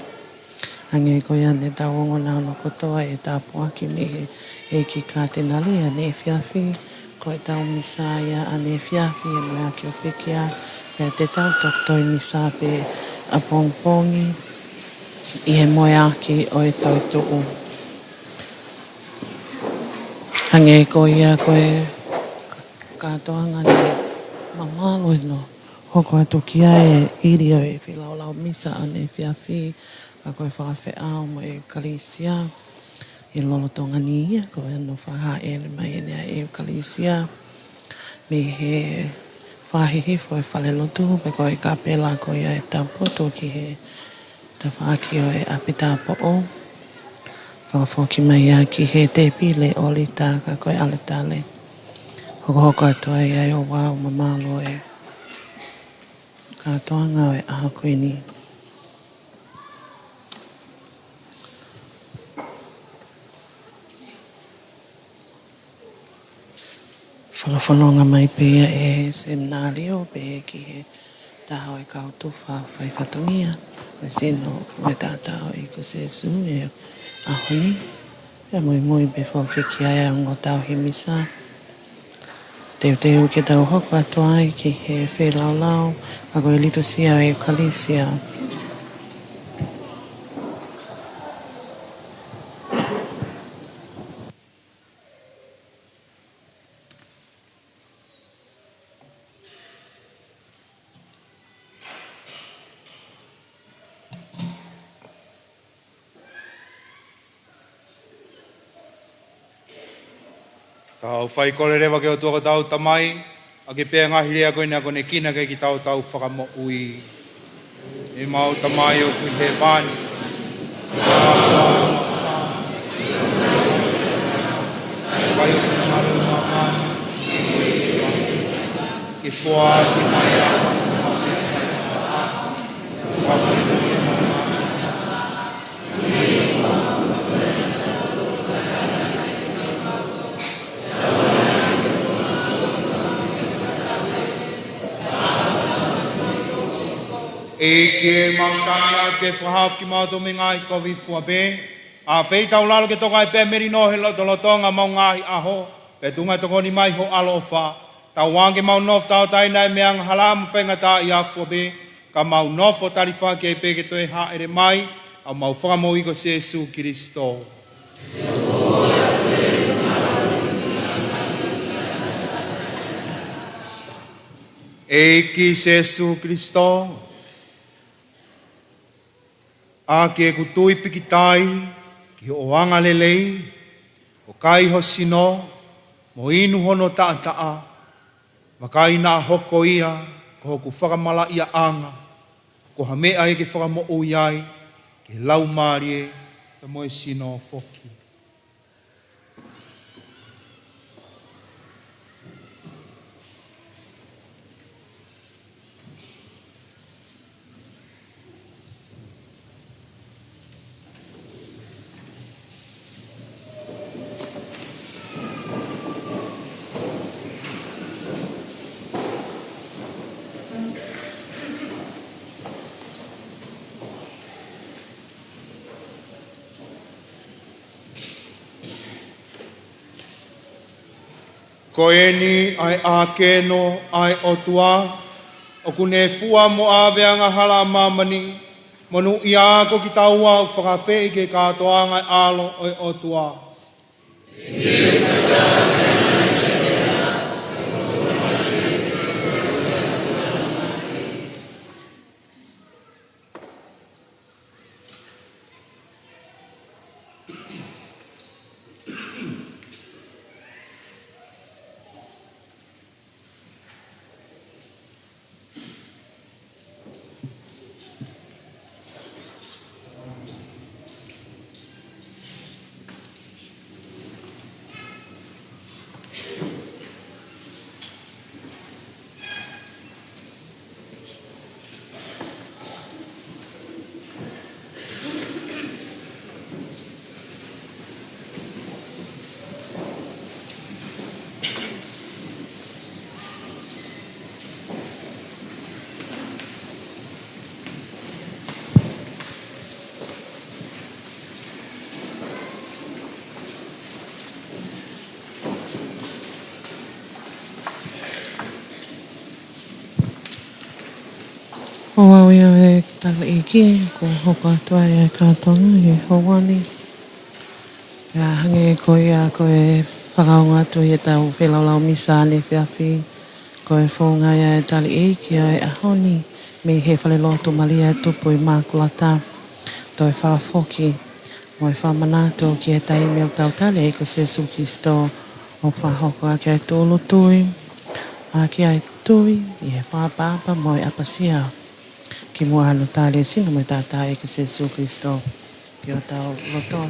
Ange koe ane tawongo nao no kotoa e tāpuaki me he Eiki kātenali a ne whiawhi. Koe tau misaya a ne whiawhi e moe aki o pekia. Pea te tau toktoi misa pe a pongpongi. I he moe aki o e tautuu. Ange koe ia koe Katoanga ne mamalo e no. Hoko atu ki ai e iri o e whilau lau misa a ne whiawhi. Ka koe whawhi au mo e Kalisia. E lolo tonga ni ia. Koe anu whaha e mai e nea e Kalisia. Me he whahihifo e whale lotu. Pe koe ka pela koe ia e tapoto ki he ta whaaki o e apita po o. Whawhoki mai ia ki he te pile o lita ka koe aletale. Hoko hoko atua ia e o wau mamalo e Katoanga o e aha koe ni. Whakawhanonga mai pia e seminario pe ki he taho e kautuwha whaifatungia. Me sino mai tātao I ko sesu e ahoni. Pea Moimoi pe whawhiki ai a ngotau he misa. Teu ke tau hoko atua ai ki he whelau lau. A koe litusia e Kalisia. Tau whai kore rewa ke o tuako tau tamai. A ke pēr ngahi rea koe nea kone kina ke ki tau whakamo ui. E mau tamai o kui he bani. Whai o whanamaru ma mani. Ke whoa ki mai a. E ke mautanga ke whahaf ki mātou me ngai kovi fuape. A whei tau lalo ke toka e pē meri no he lotonga mau ngahi aho. Pe tunga toko ni mai ho alofa. Tau wange mau nof tau taina e meang halamu whenga tā I a fuape. Ka mau nof o tarifa ke e pē ke toi ha ere mai. A mau whakamo iko Jesu Kristo. Eiki Jesu Kristo. A ke kutui pikitai, ki oanga lelei, o kai ho sino, mo inu hono taa, makai na hoko ia, ko hoku whakamala ia anga, ko hamea e ke whakamo iai, ke lau marie, te moe sino foki. Ko eni ai a keno ai otua, o kune fua mo aveanga hala mamani, monu ia ko ki taua u whakawhi ke katoanga alo oi otua. O au ia e tala Eiki, ko hoko atua e Katoanga e Hawani. Ia hange ko ia ko e whakaunga atu i e tau whelaulau misa ne whiawhi. Ko e whaunga ia e tala Eiki o e ahoni. Me he whale loto malia e tupu i Immaculate. To e whawhoki. Mo e whamanato ki e taimi au tau tale e ko Jesu Kristo. O whahoko a ki ai tōlo tui. A ki ai tui i e whapapa mo e apasia. Ki mua hano tāle sino me tātā e ki Jesu Kristo. Ki o tau loto.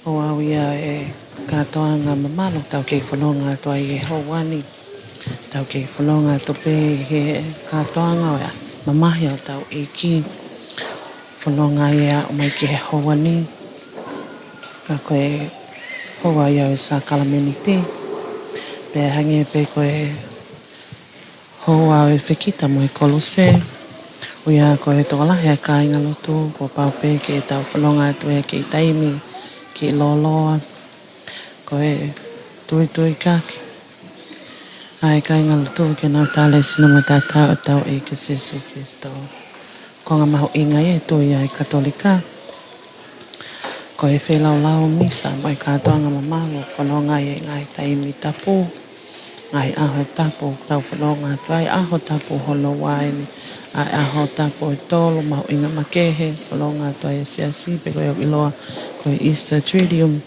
O au ia e Katoanga mamalo tau kei whanonga toa i e Hawani. Tau kei whanonga tope i he Katoanga o ia Mamahi au tau Eiki. Whanonga ia o mai ki he Hawani. A koe hoa ia o sa kalamenite. Pe hange pe koe hoa o Fekita mo e Kolosi. O ia ko e tokalahi a ka inga lotu. Ko paupe ke tau whanonga atu e ke taimi. Ke loloa. Ko e tui kaki. Ai ka inga lotu ke nau tale sinama tata o tau e ke Jesu Kristo. Ko ngā mahu inga e tui ai katolika. Ko e whelaulau misa mo e Katoanga mamalo. Whanonga e ngai taimi tapu. Ai aho tapu tau whanonga atu. Ai aho tapu hono waini. Ai aho tapu e tolo mahu inga makehe. Whanonga atu ai siasi pe koe o iloa. Koe Easter Tridium.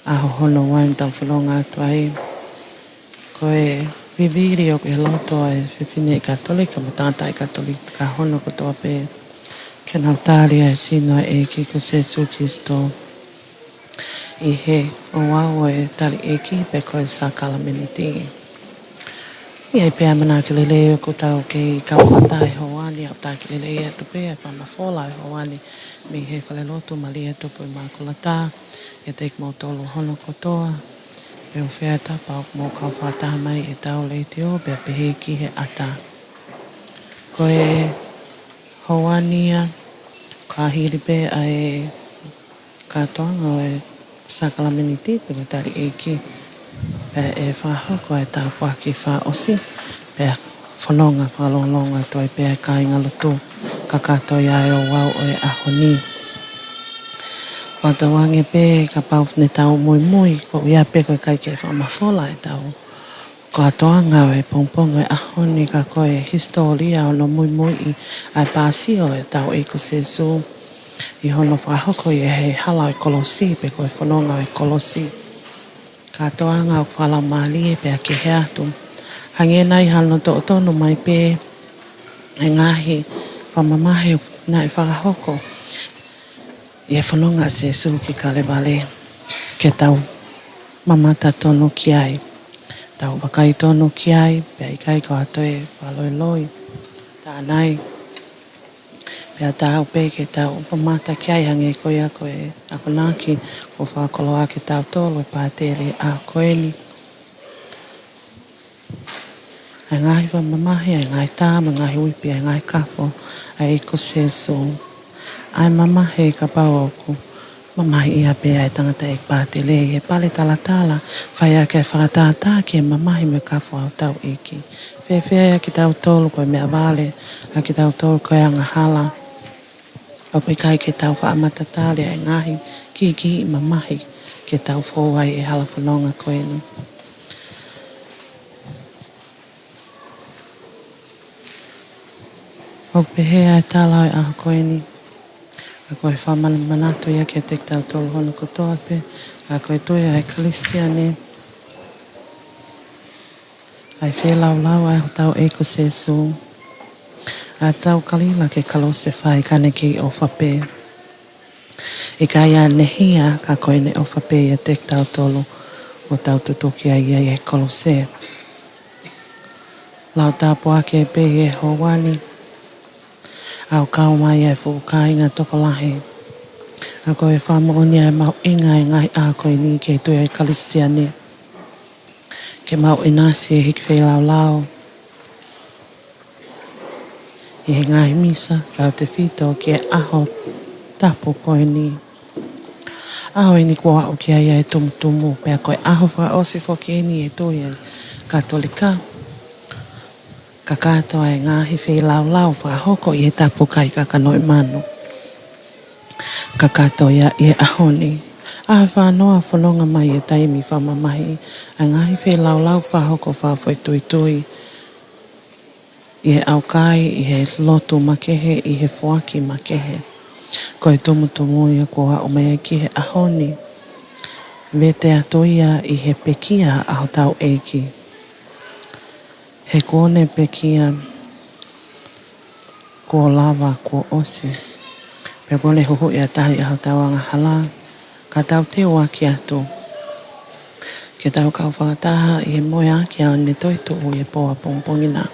Aho hono waini tau whanonga atu ai. Koe viviri o koe loto ai whiwhine i katolika. Ma tātai katolika ka hono kotoa pe. Ke nau tāri ai sino e ki ko Jesu Kristo. I he o wau e tali Eiki pe koe sa kalameniti. I ai pēr mana ki leleo ko tau ke kauwhata e Hawani au tā ki leleo e tupe e whamafola e Hawani. Mi he whale lotu mali e tupu i Immaculate. E teik mo tolu hono kotoa. Pe o whea tapa o mo kauwhata mai e tau leitio pe pehe ki he ata. Ko e Hawania ka hiri pe ai Katoanga o e Sakalameniti pe ko tari Eiki. Pe e whahoko e tā whaki wha osi. Pe whanonga whalonga to e pe ka inga lotu. Ka kato ia e o wau o e ahoni. Watawange pe ka pau ne tau Moimoi ko ia pe ko kai ke whamafola e tau. Katoanga e pongpongo e ahoni ka koe historia o no Moimoi i ai pasio e tau Eiko Sesu. I hono whahoko i he hala i Kolosi pe koe whanonga i Kolosi. Katoanga o whala mali e pe a ke he atu. Hange nei hano to tono mai pe e ngahi whamamahe na i whakahoko. Ie whanonga Sesu ki kale vale ke tau mamata tono ki ai. Tau wakai tono ki ai, pia i kai ko atoe whaloi loi. Tānai, pia tau pe ke tau mamata ki ai hange koe a koe ako naki o whakoloa ke tau tolo e pātere a koeni. Ai ngahi wa mamahi, ai ngahi tāma, ngahi uipi, ai ngahi kafo, ai eko seso. Ai mamahi ka pau oku. Mamahi ia pe ai tangata e pātele e pale tala tala. Whai a ke whakatata ki e mamahi me kafo au tau Eiki. Whewhea ki tau tolu koe mea vale, a ki tau tolu koe anga hala. Ope kai ke tau whaamatatale ai ngahi ki i mamahi ke tau fōwai e hala whanonga koe ni. Ope hea e tala ai aha koe ni. A koe whamana manato ia ke te tau tolu hono kotoa pe. A koe toia ai Kristiane. Ai whelau lau ai ho tau Eiko Sesu. A tau kalila ke Kolosi whai kane ki o whape. E kai a nehia ka koe ne o whape ia te tau tolu o tau tutoki ai ia e Kolosi. Lau tāpua ke pe e howani. Au kau mai e fukai ngā tokolahi. A koe whamooni ai mau inga e ngai a koe ni ke tui ai Kristiane. Ke mau inasi e hiki whelau lau. I he ngai misa, kau te whito ke aho tapu koe ni. Aho ini kua o ki ai e tumutumu, pea koe aho wha osi whoki ni e tui ai Katolika. Ka katoa e ngahi whelau lau wha hoko i e tapu kai kakanoi manu. Ka katoa ia i e ahoni. Aha whanoa whanonga mai e taimi whamamahi. A ngahi whelau lau wha hoko wha whai tui tui. I he aukai, i he lotu makehe, i he whoaki makehe. Koe tumutumu ia kua o mea ki he ahoni. Vete atoia i he pekia aho tau Eiki. He kone pekia ko lava, ko osi. Pe kone huhu ia tahi aho tau anga hala. Ka tau te waki atu. Ke tau kau whakataha i he moe aki au ne toitu o i e poa pongpongina.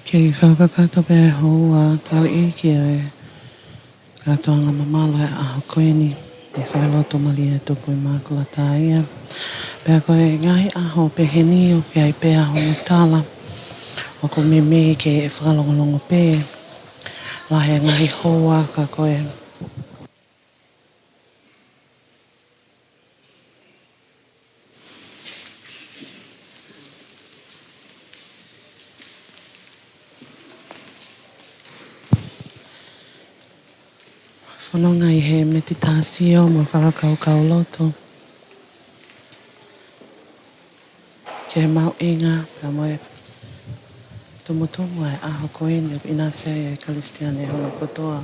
Ke whakakato pe hoa tali Eiki e Katoanga mamalo e aho koeni. Te whailoto mali e tupu Immaculate ia. Pea koe ngai aho pe heni o pe ai pe aho no tala. O ko me ke e whakalongolongo pe. Lahe ngahi hoa ka koe. Whanonga i he meditasio mo whakakaukau loto. Ke mau inga pea moe tumutumu ai aho koeni o inasia e Kalistiane hono kotoa.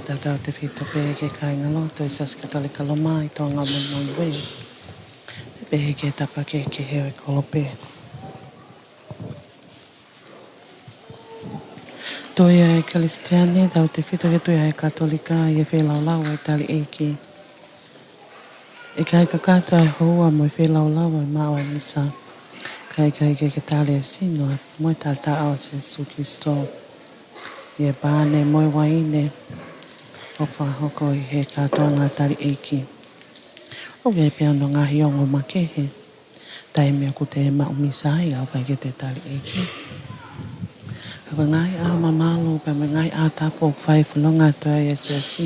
Tatau te whito pe ke kainga loto i sas katolika loma i Tonga Moimoi. Pe ke tapa ke heo i kolope. Toia e Kalistiane, tau te whito ke toia e katolika i e whelaulau e tali Eiki. E kai kakato ai hoa mo i whelaulau e mao e misa. Kai ke tali e sino e moi tata au se sukisto. I e bāne moi waine o whahoko i he Katoanga tali Eiki. O e pia no ngahi ongo makehe. Tai mea ko te ma umisai au kai ke te tali Eiki. Ka ngai a mamalo pe me ngai a tapo whai whanonga toa e SSC.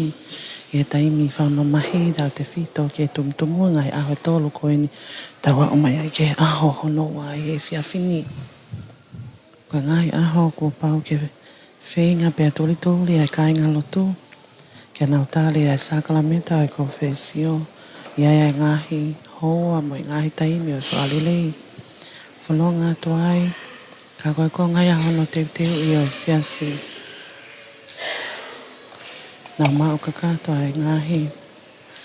I e taimi wha mamahi tau te whito ke tumtumu ngai a hoi tolo koeni. Tawa o mai ai ke aho hono wa i e whiawhini. Ka ngai aho ko pau ke whenga pe toli toli ai kainga lotu. Ke nau tali ai sakalamenta ai konfesio. Ia e ngahi hoa mo i ngahi taimi o whalilei. Whanonga toa ai. Ka koe ko ngai aho no teu i o siasi. Nau mau kakato ai ngahi.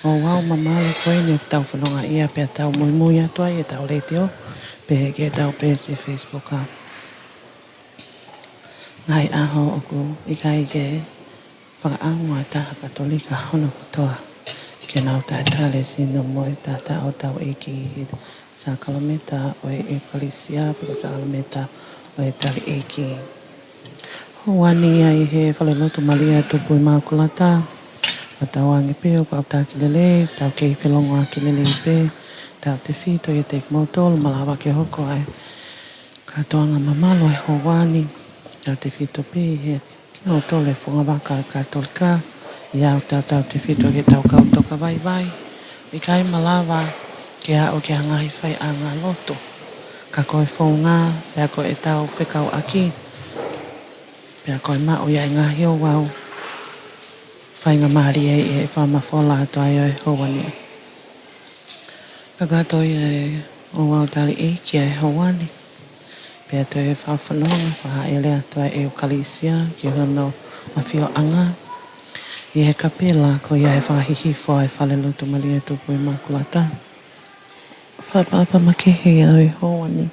O wau mamalo koe ni tau whanonga ia pe tau Moimoi atua i tau leitio. Pe ke tau pe si Facebook a. Ngai aho oku i kai ke whakaangua taha katolika hono kutoa. Ke nau tai tale sino moi tata o tau Eiki i Sakalameta o e Ecclesia pe Sakalameta o e tali Eiki. Hoani ai he whalelotu malia tupu Immaculata. O tau angi pe o pau tā kilele, tau kei whelongo a kilele i pe. Tau te whito i te mautolo malawa ke hoko ai. Katoanga mamalo e hoani. Tau te whito pe he mautolo e whungawaka katolika. Iau tau te whito ke tau kautoka vai vai. I kai malawa ke a o ke hangahi whai a ngā loto. Ka koe whaunga, pea koe e tau whekau aki. Pea koe mao ia i ngā hio wau. Whainga maari e whamawhola ato ai o hoani. Kakato i e o wau tali Eiki e hoani. Pea to e whawhanonga, whahaele ato ai e o Kalesia, ki hono mawhio anga. I he kapela ko ia e whahihifo ai whalelotu malia tupu Immaculata. Whapapa makehe au e hoani.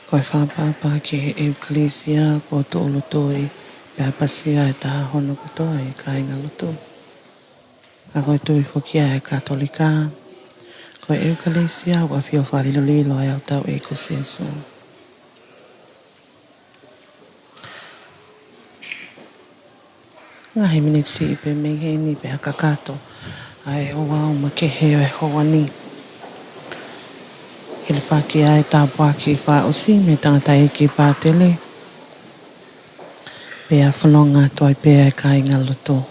Koe whapapa ki Ecclesia ko tōlu toi pia pasia e taha hono kutoa e kainga lotu. A koe tui whukia e katolika. Koe Ecclesia wa whio whalilo lilo e au tau e kuseso. Ngahi minitsi i pe meheni pe kakato. Ai o wau makehe o e hoani. Hele whaki ai tāpua ki wha osi me tangata e ki pātele. Pea whanonga toi pea e kainga loto.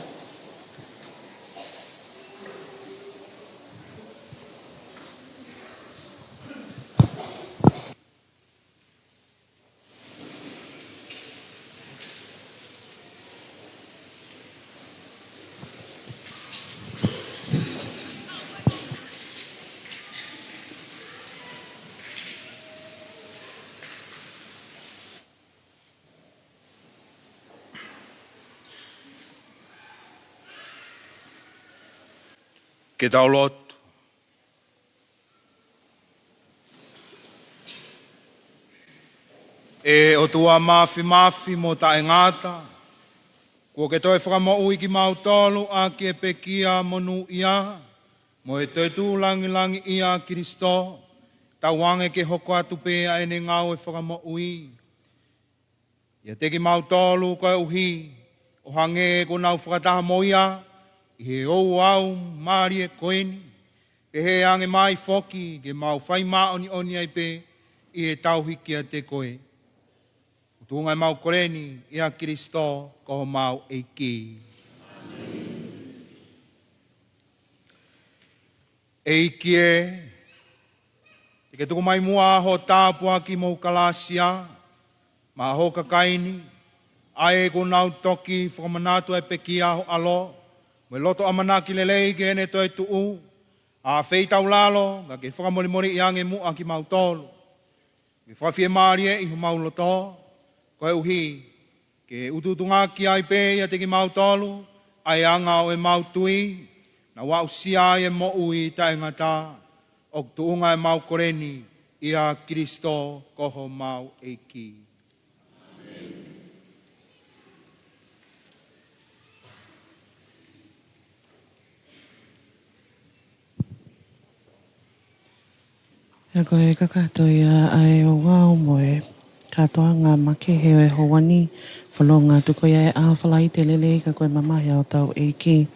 Ke tau lotu. E o tua mafi mo ta engata. Kua ke toi whakamau i ki mautolu a ki e pekia monu ia. Mo e toi tu langi langi ia Kristo, tawange ke hoko atu pea e ne ngau e whakamo ui. Ia teki mau tolu koe uhi, o hange ko nau whakataha moia, i he ou au maari e koeni, pe he ange mai foki, ke mau whai maoni oni ai pe, i he tauhiki a te koe. Tuungai mau koreni, ia Kristo, ko mau Eiki. Eiki e, te ke tuku mai mua ho tāpua ki mou kalasia, ma ho kakaini, ae ko nau toki whakamanatu e peki aho alo, me loto amanaki lelei ke ene toi tuu, a feitau lalo, ka ke whakamorimori i ange mua ki mau tolu. Ke whawhie maari e iho mau loto, koe uhi, ke ututunga ki ai pe ia teki mau tolu, ai anga o e mau tui, na wau sia e mo ui ta e ngata, ok tuunga e mau koreni, ia Kristo koho mau Eiki. Ia koe kakatoia ai o wau moe, Katoanga make heo e hoani, whanonga tuko ia e awhalai te lele ka koe mamahi au tau Eiki.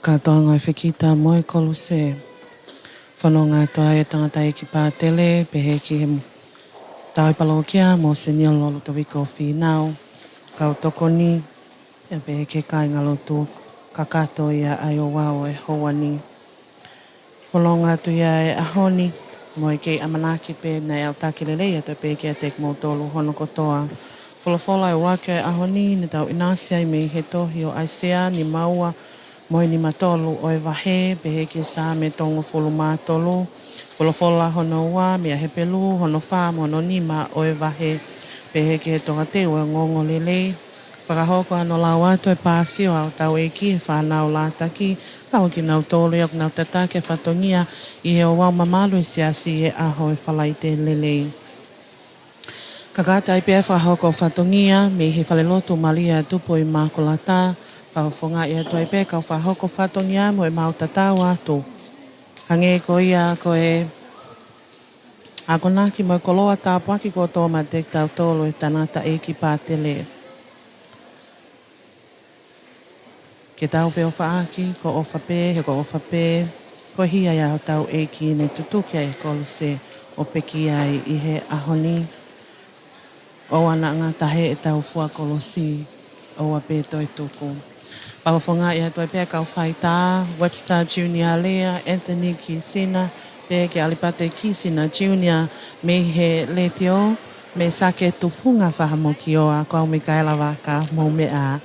Katoanga e Fekita moe Kolosi. Whanonga toa e tangata Eiki pātele, pehe ki he tau i palokia, mo se niel lolo tawiko whinau, kau tokoni, e pehe ke kai ngalotu, kakatoia ai o wau e hoani. Whanonga tu ia e ahoni, mo i kei amanaki pe nei au takilelei ato pe ke tek mo tolu hono kotoa. Whalafola e wake ahoni ni tau inasia i mei he tohi o aisea ni maua mo i ni matolu o e wahe pe ke sa me tongo fulu matolu. Whalafola hono ua mea he pelu hono wha hono nima o e wahe pe ke he Tongatapu e ngongo lelei. Whakahoko ano lau atu e pāsi o au tau Eiki e whanau lātaki. Tau ki nau tōlu i ok nau tatake whatongia i he o wau mamalu e siasi e aho e whalai te lelei. Kakata i pia whakahoko whatongia me he whalelotu malia tupo i Immaculate. Whakafonga i atua i pia kau whakahoko whatongia mo e mau tatau atu. Hange ko ia ko e ako naki mo e koloa tāpaki ko tō ma te tau tōlu e tanata Eiki pātele. Ke tau wheo whaaki, ko o whape, he ko o whape, ko hia ia o tau Eiki nei tutuki ai Kolosi o peki ai i he ahoni. O ana ngā tahe e tau fua Kolosi o a pe toi tuku. Pawawhonga i atua pia kau whaita, Webster Junior Lea, Anthony Kisina, pe ke alipate Kisina Junior, me he letio, me sake tufunga whahamoki o a kau me kaila waka mo mea.